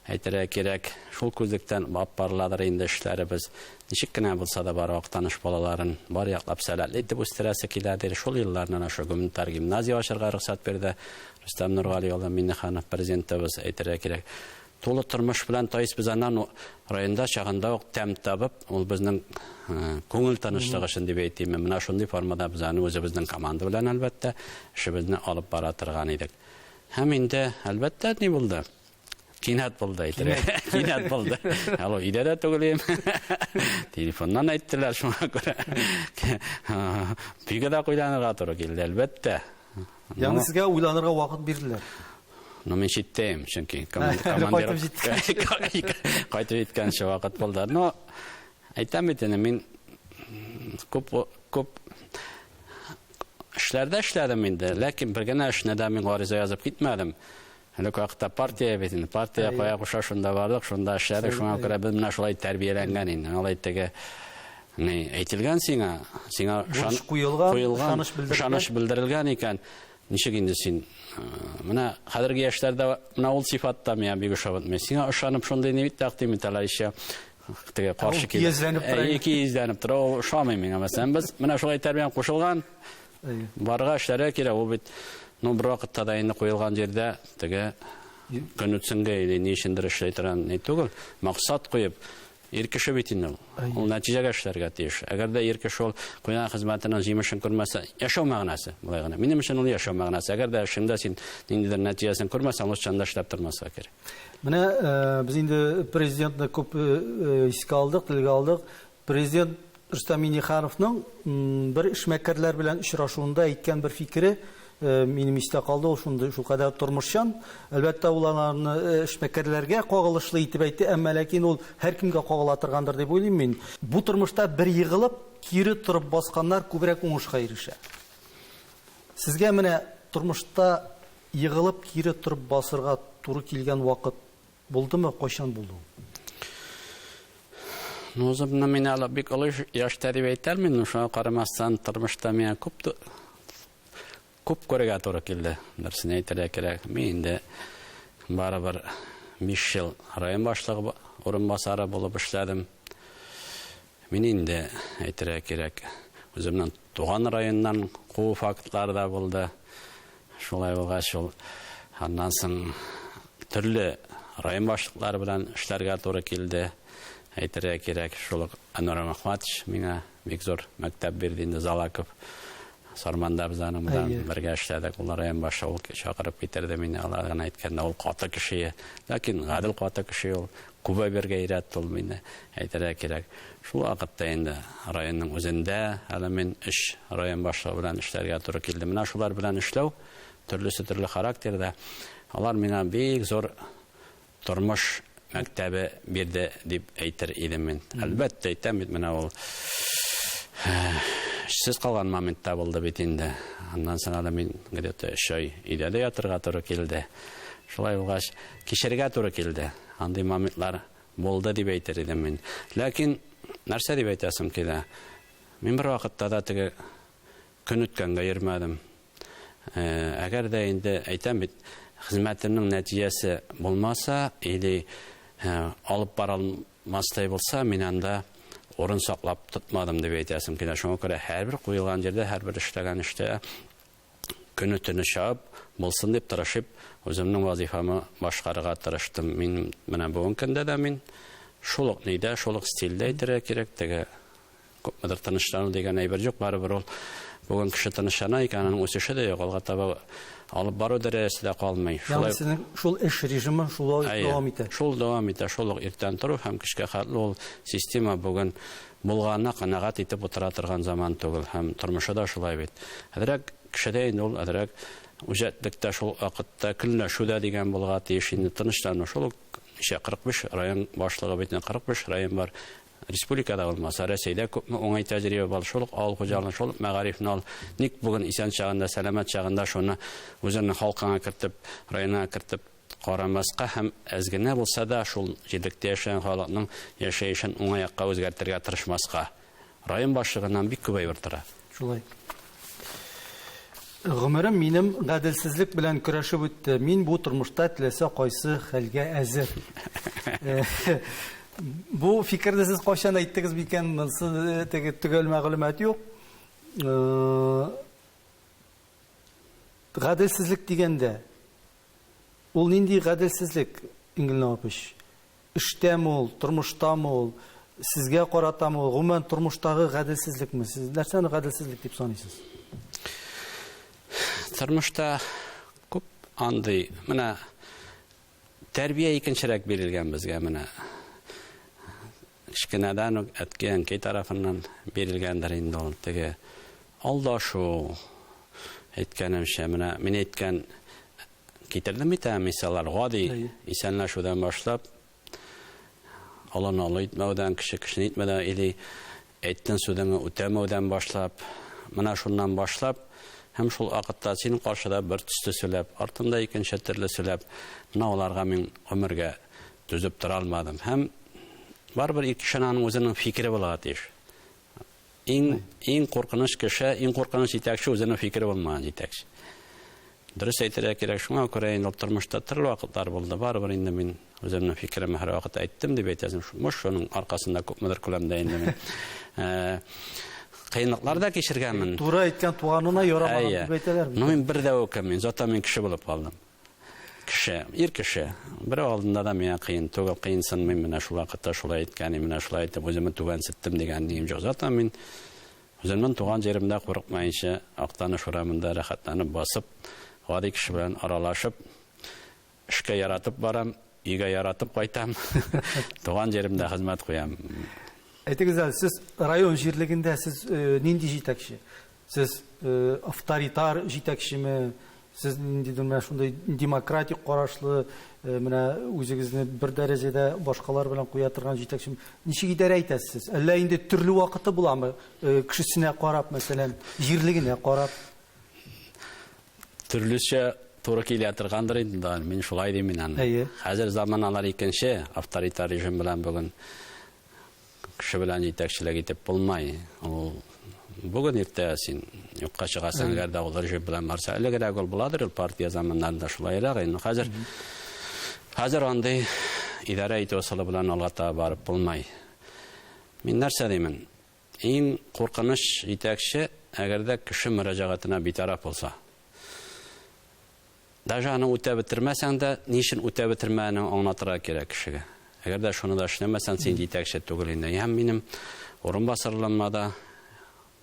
B: Әйтергә кирәк, шул күзлектән бапарладыр инде эшләребез. Ничек кенә булса да бар актаныш балаларын бар яклап сәләтле итеп үстерәсе киләдер. Шул елларны аша гуманитар гимназия ачарга рөхсәт берде. Рөстәм Нургали улы Миннеханов президентыбыз әйтергә кирәк. Тулы тормыш белән Таис без аннан районда чагында ук тәм табып, ул безнең күңел танышлыгы өчен дип әйтим. Менә шундый формада без аны үзебезнең команда белән әлбәттә эшебезне алып бара торган идек. Һәм инде әлбәттә ни булды? Кинәт булды әйтергә. Кинәт булды. Алло, өйдә дә түгелем. Телефоннан әйттеләр шуңа күрә. Бигә дә куйланырга туры килде әлбәттә.
A: Ягъни сезгә уйланырга вакыт бирделәр.
B: Мен читтәем, чөнки командир кайтып җиткәнче вакыт булды. Но әйтәм бит инде, мин күп эшләрдә эшләдем инде, ләкин бер генә эшне дә мин гариза язып китмәдем. Әле вакытта партия бит инде, партия кая куша шунда бардык, шунда эшләдек, шуңа күрә без менә шулай тәрбияләнгән инде. Алай теге әйтелгән сиңа ышаныч белдерелгән икән. Ничек инде син менә хәзерге яшьләрдә менә ул сифатта миңа бик ошап, мен сиңа ышанып шундый ни тәкъдим итәләр ишә теге каршы килә. Ике йөзләнеп тора, ул ошамый миңа. Мәсәлән, без менә шулай тәрбиян кушылган. Барга эшләргә кирәк, ул бит бер вакытта да инде куелган җирдә теге көнүтсенгә или ни өчендер эшләй торган ни түгел, максат куеп иркеше бит инде ул нәтиҗәгә эшләргә тиеш. Әгәр дә иркеш ул куйган хезмәтенең җимешен күрмәсә, яшәү мәгънәсе булай гына. Минем өчен ул яшәү мәгънәсе. Әгәр дә эшендә син ниндидер нәтиҗәсен күрмәсәң, ул чанда эшләп тормаска кирәк.
A: Менә без инде президентны күп искә алдык, телгә алдык. Президент Рөстәм Миннехановның бер эшмәкәрләр белән очрашуында әйткән бер фикере минем истә калды, ул шундый шулкадәр тормышчан. Әлбәттә ул аларны эшмәкәрләргә кагылышлы итеп әйтте, әмма ләкин ул һәркемгә кагыла торгандыр дип уйлыйм мин. Бу тормышта бер егылып, кире торып басканнар күбрәк уңышка ирешә. Сезгә менә тормышта егылып, кире торып басырга туры килгән вакыт булдымы, кайчан булды?
B: Ну, үземне мин алып бик олы яшь тәрбия итәрмен, шуңа карамастан тормышта миңа күп күрергә туры килде. Дөресен әйтергә кирәк. Мин инде барыбер 5 ел район башлыгы урынбасары булып эшләдем. Мин инде әйтергә кирәк, үземнең туган районнан куу фактлар да булды. Шулай булгач, ул аннан соң төрле район башлыклары белән эшләргә туры килде. Әйтергә кирәк, шул Анвар Мөхәммәтович миңа бик зур мәктәп бирде инде, Залаков. Сарманда без аның белән бергә эшләдек. Улар район башы ул чакырып китерде мине, алар гына әйткәндә, ул каты кеше, ләкин гадел каты кеше, ул күбә бергә өйрәтте ул мине. Әйтергә кирәк, шул вакытта инде районның үзендә әле мин 3 район башы белән эшләргә туры килде. Менә шулар белән эшләү, төрле характерда, алар миңа бик зур тормыш мәктәбе бирде дип әйтер идем мин. Әлбәттә әйтәм бит, менә ул сез калган моментта булды бит инде. Аннан соң аны мин где-то 3 ай өйдә ятырга туры килде. Шулай булгач, кичерергә туры килде. Андый моментлар булды дип әйтер идем мин. Ләкин нәрсә дип әйтәсем килә? Мин бер вакытта да теге көн үткәнгә йөрмәдем. Әгәр дә инде әйтәм бит, хезмәтемнең нәтиҗәсе булмаса, или алып бара алмастай булса, мин анда орын саклап тотмадым дип әйтәсем килә. Шуңа күрә һәрбер куелган җирдә, һәрбер эшләгән эштә көне төне чабып, булсын дип тырышып, үземнең вазифамы башкарырга тырыштым. Мин менә бүген көндә дә мин шул ук нидә, шул ук стильдә әйтергә кирәк, теге күпмедер тынычлану дигән әйбер юк, барыбер ул бүген кеше тынычлана икән, аның үсеше дә юк, алга таба алып бару дәрәҗәсендә калмый.
A: Шул эш режимы шулай дәвам итә.
B: Шул дәвам итә, шул иртән тору һәм кичкә хәтле ул система бүген булганына канәгать итеп утыра торган заман түгел, һәм тормышы да шулай бит. Әдрәк кешедә инде ул әдрәк үҗәтлектә шул вакытта көнләшүдә дигән булга тиеш инде тынычлану шул 45 район башлыгы бит 45 район бар. Республикада булмаса, Рәсәйдә күпме уңай тәҗрибә бар. Шул авыл хуҗалыгы, шул мәгарифне ал. Ник бүген исән чагында, сәламәт чагында шуны үзенең халкына кертеп, районына кертеп карамаска һәм әзгенә булса да шул җирлектә яшәгән халыкның яшәешен уңайыкка үзгәртергә тырышмаска. Район башлыгыннан бик күбәйеп тора.
A: Шулай. Гомерем минем гаделсезлек белән көрәшеп үтте. Мин бу тормышта теләсә кайсы хәлгә әзер. Бу фикерне сез кайчан әйттегез микән? Монсы төгәл мәгълүмат юк. Гаделсезлек дигәндә ул нинди гаделсезлек, Иңгелне апыч? Эштәме ул, тормыштамы ул, сезгә каратамы ул, гомумән тормыштагы гаделсезлекме? Сез нәрсәне гаделсезлек дип саныйсыз?
B: Тормышта күп андый, менә тәрбия икенчерәк бирелгән безгә, менә кичкенәдән үк әткән кей тарафыннан бирелгәндер инде ул теге алдашу әйткәнемчә, менә мин әйткән китердем бит мисаллар, гади исәнләшүдән башлап алан итмәүдән, кеше итмәдән, или әйткән сүзеңне үтәмәүдән башлап, менә шуннан башлап, һәм шул вакытта синең каршыда бер төсле сөйләп, артында икенче төрле сөйләп, менә аларга мин гомергә түзеп тора алмадым. Һәм барбер ике кешенең үзенең фикере булырга тиеш. Иң куркыныч кеше, иң куркыныч җитәкче үзенең фикере булмаган җитәкче. Дөрес әйтергә кирәк, шуңа күрә инде тормышта төрле вакытлар булды. Барбер инде мин үземнең фикеремне һәр вакыт әйттем дип әйтәсем. Шуның аркасында күпмедер күләмдә инде мин кыйынлыклар да кичергәнмен.
A: Туры әйткән туганына ярамаган дип әйтәләр.
B: Мин бер дә үкәмин, зата мин кеше булып калдым. Кеше, ир кеше. Бер алдында да миңа кыйын, түгел кыйынсын, мин менә шул вакытта шулай әйткәнем, менә шулай әйтеп үземне түгәнсеттем дигән ним юк. Зата мин үземнең туган җиремдә курыкмаенча, Актаныш урамында рәхәтләнеп басып, гади кеше белән аралашып, эшкә яратып барам, өйгә яратып кайтам. Туган җиремдә хезмәт куям.
A: Әйтегез әле, сез район җирлегендә сез нинди җитәкче? Сез авторитар җитәкчеме? Сез нинди шундай демократик карашлы, менә үзегезне бер дәрәҗәдә башкалар белән куя торган җитәкчеме? Ничек идарә итәсез? Әллә инде төрле вакыты буламы? Кешесенә карап, мәсәлән, җирлегенә карап?
B: Төрлечә туры килә торгандыр инде, мин шулай дим мин аны. Хәзер заманалар икенче, авторитар режим белән бүген кеше белән җитәкчелек итеп булмай. Бүген иртә син юкка чыгасың, әгәр дә ул режим белән барса, элегрәк ул буладыр, ул партия заманнарында шулайрак. Хәзер андый идарә итү усулы белән алга барып булмай. Мин нәрсә димен? Иң куркыныч җитәкче, әгәр дә кеше мөрәҗәгатенә битараф булса. Даже аны үтә бетермәсәң дә, нишен үтә бетермәгәнен аңлатырга кирәк кешегә. Әгәр дә шуны да эшләмәсәң, син җитәкче түгел инде. Һәм минем урынбасарлыгымда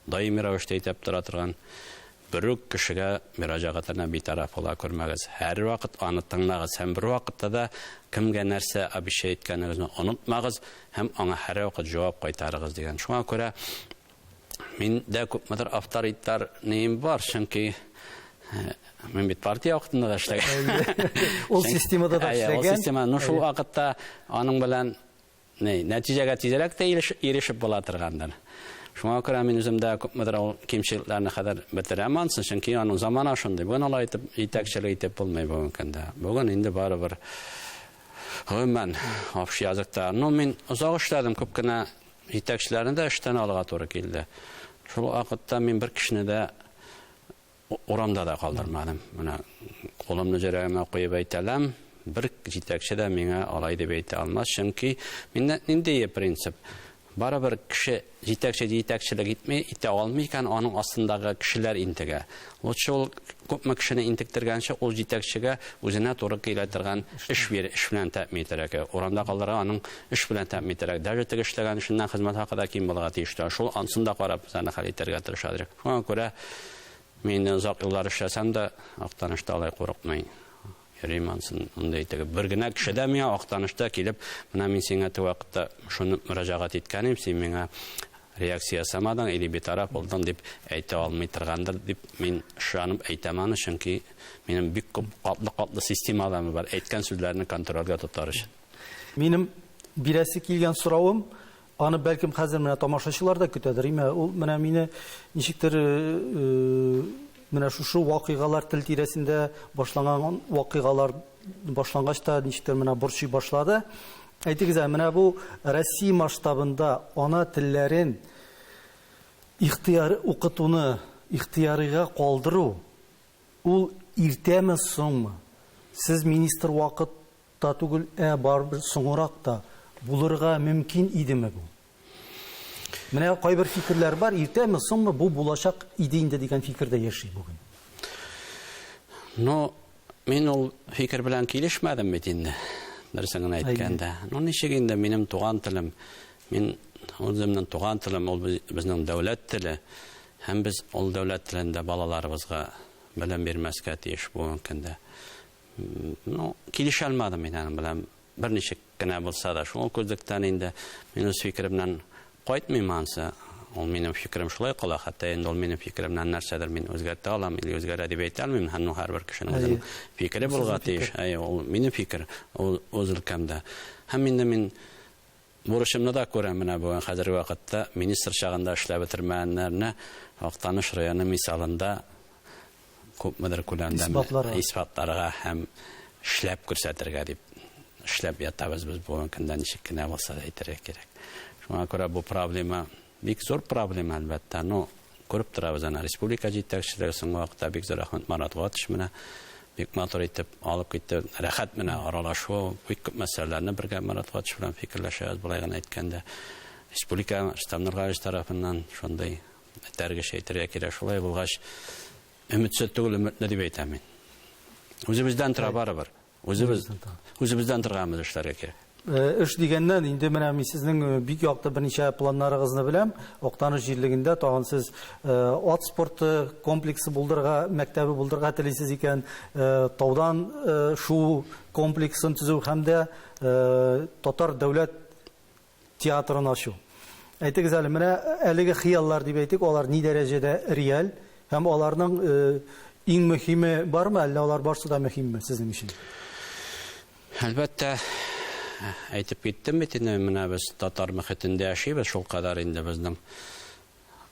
B: даими рәвештә әйтеп тора торган бер үк кешегә мөрәҗәгатенә битараф була күрмәгез. Һәр вакыт аны тыңлагыз, һәм бер вакытта да кемгә нәрсә абыша әйткәнегезне онытмагыз һәм аңа һәр вакыт җавап кайтарыгыз дигән. Шуңа күрә мин дә күпмедер авторитар нем бар, чөнки мен бит партия вакытында да эшләгән.
A: Ул системада да эшләгән.
B: Ул система, шул вакытта аның белән нәтиҗәгә тизрәк тә ирешеп була торгандыр. Шуңа күрә мин үземдә күпмедер кимчелекләрне хәзер бетерәм ансын, чөнки аның заманы шундый. Бүген алай итеп җитәкчелек итеп булмый бүген көндә. Бүген инде барыбер гомумән общий языкта. Мин озак эшләдем, күп кенә җитәкчеләрне дә эштән алырга туры килде. Шул вакытта мин бер кешене дә урамда да калдырмадым. Менә кулымны җөрәгемә куеп әйтәләм, бер җитәкче дә миңа алай дип әйтә алмас, чөнки миндә нинди принцип? Барыбер кеше җитәкчелек итә алмый икән, аның астындагы кешеләр интегә. Ул күпме кешене интектергәнчә, ул җитәкчегә үзенә туры килә торган эш белән тәэмин итәргә. Урамда калдырга аның эш белән тәэмин итәргә. Даже теге эшләгән эшеннән хезмәт хакы ким булырга тиеш. Шул ансында карап, заны хәл итәргә тырышадыр. Шуңа күрә мин озак еллар эшләсәм дә Актанышта алай курыкмый. Римансын ундай итеп бер генә кеше дә миңа Актанышта килеп, менә мин сиңа тә вакытта шуны мөрәҗәгать иткәнем, син миңа реакция ясамадан или битараф болдың деп әйтә алмый торгандыр дип мин шанып әйтәмән, чөнки минем бик күп катлы системаларым бар, әйткән сүзләрне контрольгә тотар өчен.
A: Минем бирәсе килгән соравым, аны бәлкем хәзер менә тамашачылар да көтәдер. Ул менә мине ничектер менә шушы вакыйгалар тел тирәсендә башланган вакыйгалар башлангач та ничектер менә борчый башлады. Әйтегез, менә бу Россия масштабында ана телләрен ихтыяр укытуны ихтыярыга калдыру ул иртәме соңмы? Сез министр вакытта түгел, барыбер соңрак та булырга мөмкин идеме бу? Менә кайбер фикерләр бар, иртәме соңмы бу булачак иде инде дигән фикердә яши бүген.
B: Ну, мин ул фикер белән килешмәдем бит инде. Нәрсәне әйткәндә. Ну, ничек инде минем туган телем, мин үземнең туган телем ул безнең дәүләт теле, һәм без ул дәүләт телендә балаларыбызга белем бирмәскә тиеш бу көндә. Ну, килешә алмадым мин аның белән. Берничек кенә булса да, шул күздектән инде мин үз фикеремнән кайтмыйманса, ул минем фикерем шулай кала, хәтта инде ул минем фикеремнән нәрсәдер мин үзгәртә алам, или үзгәрә дип әйтә алмыйм, һәм һәрбер кешенең үзенең фикере булырга тиеш. Ул минем фикер, ул үз өлкәмдә. Һәм инде мин бурычымны да күрәм менә бүген хәзерге вакытта министр чагында эшләп бетермәгәннәрне Актаныш районы мисалында күпмедер күләмдә исбатларга һәм эшләп күрсәтергә дип эшләп ятабыз без бүген көндә ничек кенә булса да әйтергә кирәк. Шуңа күрә бу проблема бик зур проблема әлбәттә. Ну, күреп торабыз аны республика җитәкчелеге соңгы вакытта бик зур рәхмәт Марат Гатыш менә бик матур итеп алып китте. Рәхәт менә аралашу, бик күп мәсьәләләрне бергә Марат Гатыш белән фикерләшәбез. Булай гына әйткәндә, республика штабнырга тарафыннан шундый тәргеш әйтергә кирәк. Шулай булгач, өметсез түгел, өметле дип әйтәм мин. Үзебездән тора барыбер. Үзебездән торганбыз эшләргә кирәк.
A: Эш дигәннән инде менә мин сезнең бик якты берничә планнарыгызны беләм. Актаныш җирлегендә тагын сез ат спорты комплексы булдырга, мәктәбе булдырга телисез икән, таудан шу комплексын төзү һәм дә татар дәүләт театрын ачу. Әйтегез әле, менә әлеге хыяллар дип әйтик, алар ни дәрәҗәдә реаль һәм аларның иң мөһиме бармы, әллә алар барсы да мөһимме сезнең өчен?
B: Әлбәттә, әйтеп киттем бит инде, менә без татар мөхитендә яшибез, шул кадәр инде безнең.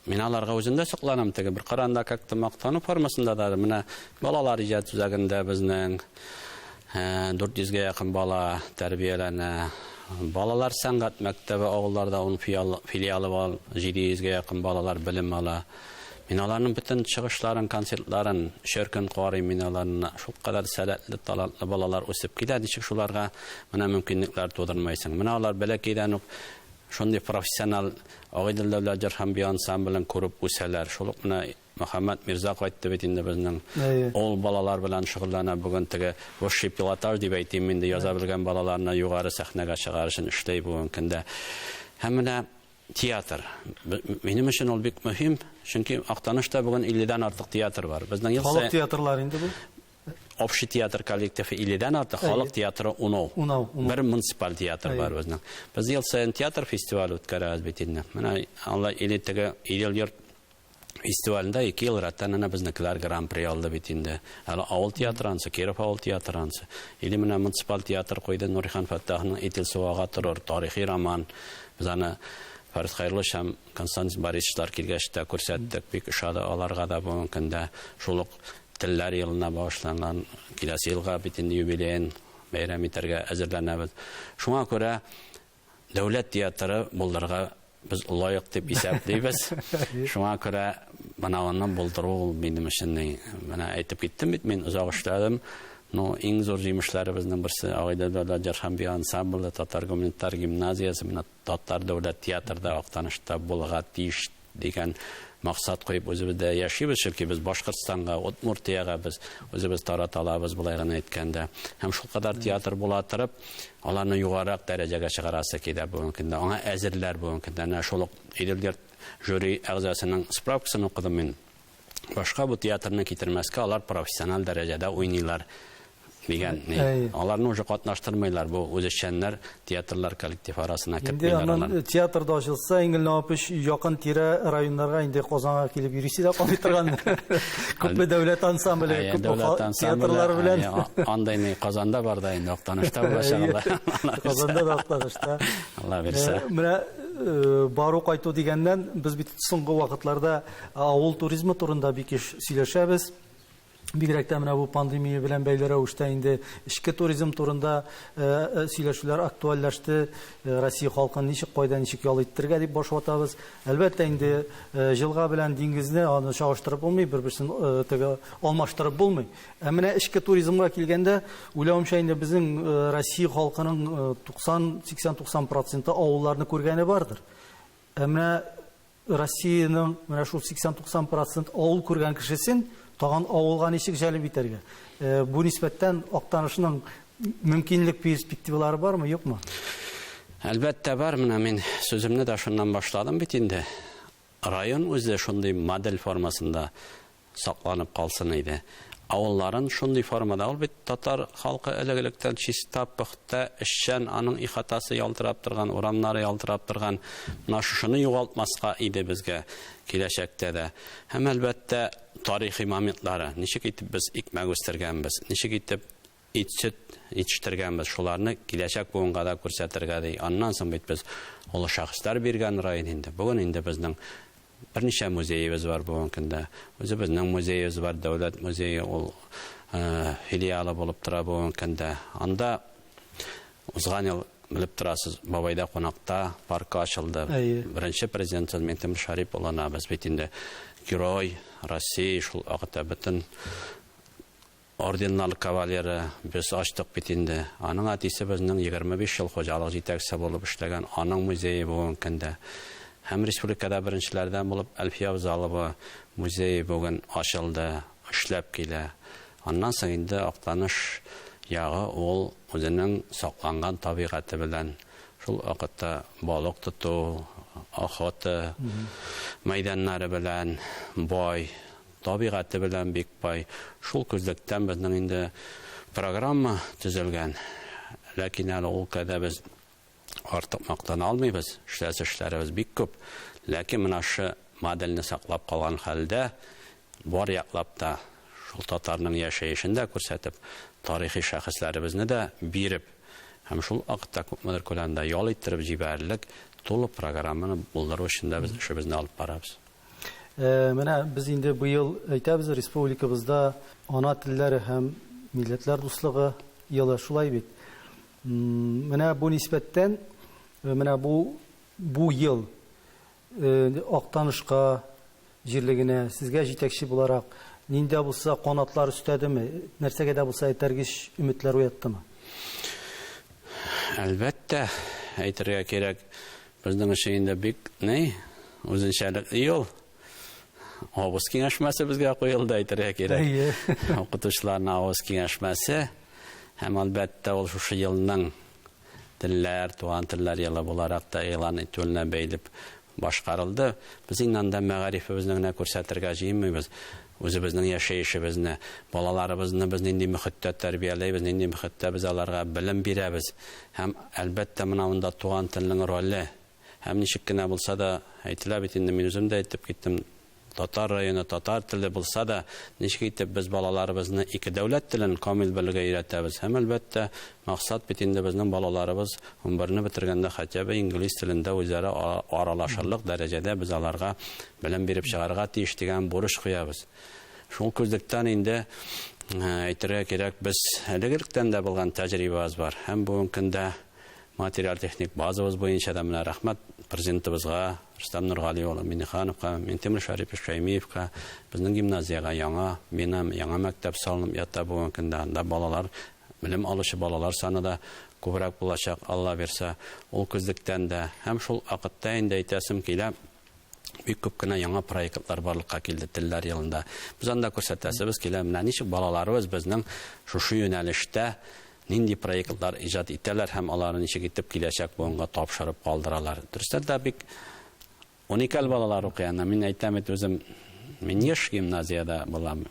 B: Мин аларга үзендә сокланам, теге бер каранда как-то мактану формасында да менә балалар иҗат үзәгендә безнең 400-гә якын бала тәрбияләнә. Балалар сәнгать мәктәбе авылларда ул филиалы бар, 700-гә якын балалар белем ала. Мин аларның бөтен чыгышларын, концертларын шөркөн карыйм, мин аларны шул кадәр сәләтле, талантлы балалар үсеп килә, ничек шуларга менә мөмкинлекләр тудырмайсың. Менә алар бәләкәйдән үк шундый профессионал Агыйдел дәүләт җырхамби ансамблен күреп үсәләр. Шул ук менә Мөхәммәд Мирзаков әйтте бит инде безнең ул балалар белән шөгыльләнә, бүген теге высший пилотаж дип әйтим инде, яза белгән балаларны югары сәхнәгә чыгарыш өчен эшләй бүген көндә. Һәм менә театр. Минем өчен ул бик мөһим, чөнки Актанышта бүген 50-дән артык театр бар. Безнең ел
A: халык театрлары инде бу.
B: Общий театр коллективы 50-дән артык, халык театры 10. Бер муниципаль театр бар безнең. Без ел сайын театр фестивале үткәрәбез бит инде. Менә алар теге Идел йорт фестивалендә 2 ел рәттән безнекеләр гран-при алды бит инде. Әле авыл театрынсы, Киров авыл театрынсы. Или менә муниципаль театр куйды Нурихан Фаттахның Итил суага торыр тарихи роман. Без аны Фарис Хәйрлыш һәм Константин Борисовичлар килгәч тә күрсәттек, бик ошады аларга да бүген көндә. Шул ук телләр елына башланган, киләсе елга бит инде юбилейн бәйрәм итәргә әзерләнәбез. Шуңа күрә дәүләт театры булдырга без лаек дип исәпләйбез. Шуңа күрә моны булдыру минем өчен менә әйтеп киттем бит, мин узак эшләдем. Ну, иң зур җимешләре безнең берсе Агыйдел дәүләт җырхамби ансамбле, татар гуманитар гимназиясе, менә татар дәүләт театрда Актанышта булырга тиеш дигән максат куеп үзебездә яшибез, чөнки без Башкортстанга, Удмуртиягә без үзебез тараталабыз, булай гына әйткәндә. Һәм шул кадәр театр була торып, аларны югарак дәрәҗәгә чыгарасы килә бүген көндә. Аңа әзерләр бүген көндә. Шул Идел жюри әгъзасының справкасын укыдым мин. Башка бу театрны китермәскә алар профессиональ дәрәҗәдә уйныйлар. дигән. Аларны уже катнаштырмыйлар, бу үзешчәннәр театрлар коллектив арасына
A: кертмәйләр. Театрда ачылса, иңел напыш якын тирә районнарга инде Казанга килеп йөрисе дә калмый торган. Күпме дәүләт ансамбле, күп театрлар белән.
B: Андай не Казанда бар да инде Актанышта булачак.
A: Казанда да Актанышта.
B: Алла бирсә.
A: Менә бару кайту дигәннән без бит соңгы вакытларда авыл туризмы турында бик иш сөйләшәбез. Бигрәк тә менә бу пандемия белән бәйле рәвештә инде эчке туризм турында сөйләшүләр актуальләште. Россия халкын ничек кайда ничек ял иттерергә дип баш ватабыз. Әлбәттә инде җылга белән диңгезне аны чагыштырып булмый, бер-берсен теге алмаштырып булмый. Ә менә эчке туризмга килгәндә, уйлавымча инде безнең Россия халкының 80-90% авылларны күргәне бардыр. Ә менә Россиянең менә шул 80-90% авыл күргән кешесен тагын авылга ничек җәлеп итәргә? Бу нисбәттән Актанышның мөмкинлек перспективалары бармы, юкмы?
B: Әлбәттә бар. Менә мин сүземне дә шуннан башладым бит инде. Район үзе шундый модель формасында сакланып калсын иде. Авылларын шундый формада, ул бит татар халкы элек-электән чиста, пөхтә, эшчән, аның ихатасы ялтырап торган, урамнары ялтырап торган, менә шуны югалтмаска иде безгә киләчәктә дә. Һәм әлбәттә тарихи моментлары, ничек итеп без икмәк үстергәнбез, ничек итеп ит-сөт итештергәнбез, шуларны киләчәк буынга да күрсәтергә ди. Аннан соң бит без олы шәхесләр биргән район инде. Бүген инде безнең берничә музеебез бар бүгенге көндә. Үзебезнең музеебез бар, дәүләт музее, ул филиалы булып тора бүгенге көндә. Анда узган ел белеп торасыз, Бабайда кунакта парк ачылды. Беренче президент Минтимер Шарип улына без бит инде Герой России, шул вакытта бөтен орденнар кавалеры без ачтык бит инде. Аның әтисе безнең 25 ел хуҗалык җитәкчесе булып эшләгән, аның музее бүгенге көндә. Һәм республикада беренчеләрдән булып Әлфия Залова музее бүген ачылды, эшләп килә. Аннан соң инде Актаныш ягы ул үзенең сакланган табигате белән шул вакытта балык тоту, охота мәйданнары белән бай, табигате белән бик бай. Шул күзлектән безнең инде программа төзелгән. Ләкин әле ул кадәр без артык мактана алмыйбыз. Эшләребез бик күп. Ләкин менә шу модельне саклап калган хәлдә бар яклап та шул татарның яшәешендә күрсәтеп, тарихи шәхесләребезне дә биреп, һәм шул вакытта күпмедер күләмдә ял иттереп җибәрерлек тулы программаны булдыру өчен дә без эшебезне алып барабыз.
A: Менә без инде быел әйтәбез, республикабызда ана телләре һәм милләтләр дуслыгы елы, шулай бит. Менә бу нисбәттән, менә бу ел Актанышка җирлегенә сезгә җитәкче буларак нинди булса канатлар үстәдеме, нәрсәгә дә булса этәргеч өметләр уяттымы?
B: Әлбәттә, әйтергә кирәк, безнең эше инде бик үзенчәлекле ел. Авыз киңәшмәсе безгә куелды, әйтергә кирәк. Укытучыларның авыз киңәшмәсе һәм әлбәттә ул шушы елның телләр, туган телләр елы буларак та элан итүленә бәйлеп башкарылды. Без инде мәгарифебезне күрсәтергә җыенмыйбыз. Үзебезнең яшәешебезне, балаларыбызны без нинди мөхиттә тәрбияләйбез, нинди мөхиттә без аларга белем бирәбез. Һәм әлбәттә монда туган телнең роле, һәм ничек кенә булса да әйтелә бит инде, мин үзем дә әйтеп киттем. Татар районы татар теле булса да, ничек итеп без балаларыбызны ике дәүләт телен камил белергә өйрәтәбез. Һәм әлбәттә максат бит инде безнең балаларыбыз 11-не бетергәндә хәтта инглиз телендә үзара аралашырлык дәрәҗәдә без аларга белем биреп чыгарга тиеш дигән бурыч куябыз. Шул күздектән инде әйтергә кирәк, без элегелектән дә булган тәҗрибәбез бар. Һәм бүгенге көндә материал техник базабыз буенча да менә рәхмәт президентыбызга, Рустам Нургали улы Минихановка, Минтимер Шарип Шәймиевка, безнең гимназиягә яңа мәктәп салынып ята бүгенге көндә. Анда балалар, белем алучы балалар саны да күбрәк булачак, Алла бирсә. Ул күздектән дә һәм шул вакытта инде әйтәсем килә, бик күп кенә яңа проектлар барлыкка килде телләр елында. Без анда күрсәтәсебез килә, менә ничек балаларыбыз безнең шушы юнәлештә нинди проектлар иҗат итәләр һәм аларны ничек итеп киләчәк буынга тапшырып калдыралар. Дөрестән дә бик уникаль балалар укый. Мин әйтәм бит үзем, мин яшь гимназиядә булам.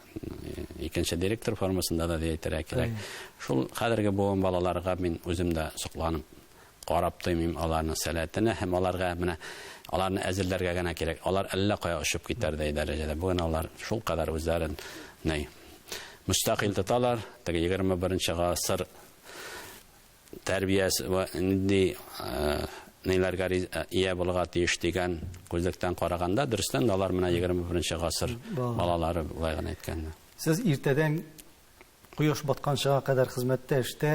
B: икенче директор формасында да әйтергә кирәк. Шул хәзерге буын балаларга мин үзем дә сокланып карап тоймыйм аларның сәләтенә һәм аларга менә аларны әзерләргә генә кирәк. Алар әллә кая очып китәрдәй дәрәҗәдә. Бүген алар шул кадәр үзләрен мустақил тоталар. Теге 21 гасыр тәрбиясе ва инде ниләргә ия булырга тиеш дигән күзлектән караганда дөрестән алар менә 21 гасыр балалары булай гына әйткәндә.
A: Сез иртәдән кояш батканчага кадәр хезмәттә эштә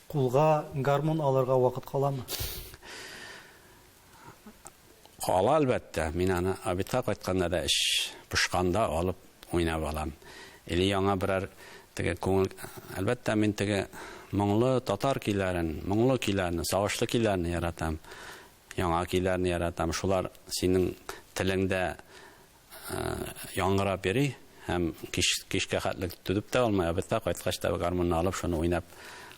A: кулга гармун алырга вакыт каламы?
B: Кала әлбәттә. Мин аны обедка кайтканда да эш пышканда алып уйнап алам. Или яңа берәр теге күңел әлбәттә мин теге моңлы татар көйләрен, моңлы көйләрне, сагышлы көйләрне яратам. Яңа көйләрне яратам. Шулар синең телеңдә яңгырап йөри һәм кичкә хәтлек түдеп тә алмай, обедка кайткач та гармунны алып шуны уйнап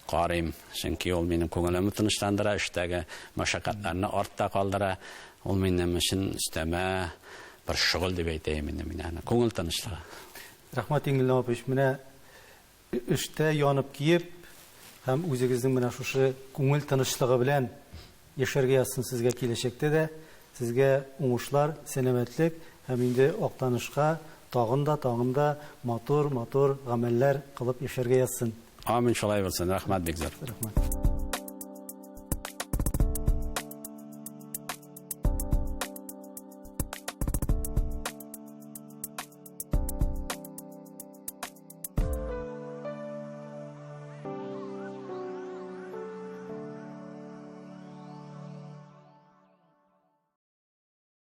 B: карыйм. Чөнки ул минем күңелемне тынычландыра, эштәге мәшәкатьләрне артта калдыра. Ул минем өчен өстәмә бер шөгыль дип әйтәм инде мин аны. Күңел тынычлыгы.
A: Рәхмәт Иңгелнә апа, менә эштә янып киеп һәм үзегезнең менә шушы күңел тынычлыгы белән яшәргә язсын сезгә киләчәктә дә. Сезгә уңышлар, сәламәтлек һәм инде Актанышка тагын да матур гамәлләр кылып яшәргә язсын.
B: Амин, шулай булсын. Рәхмәт бик зур.
A: Рәхмәт.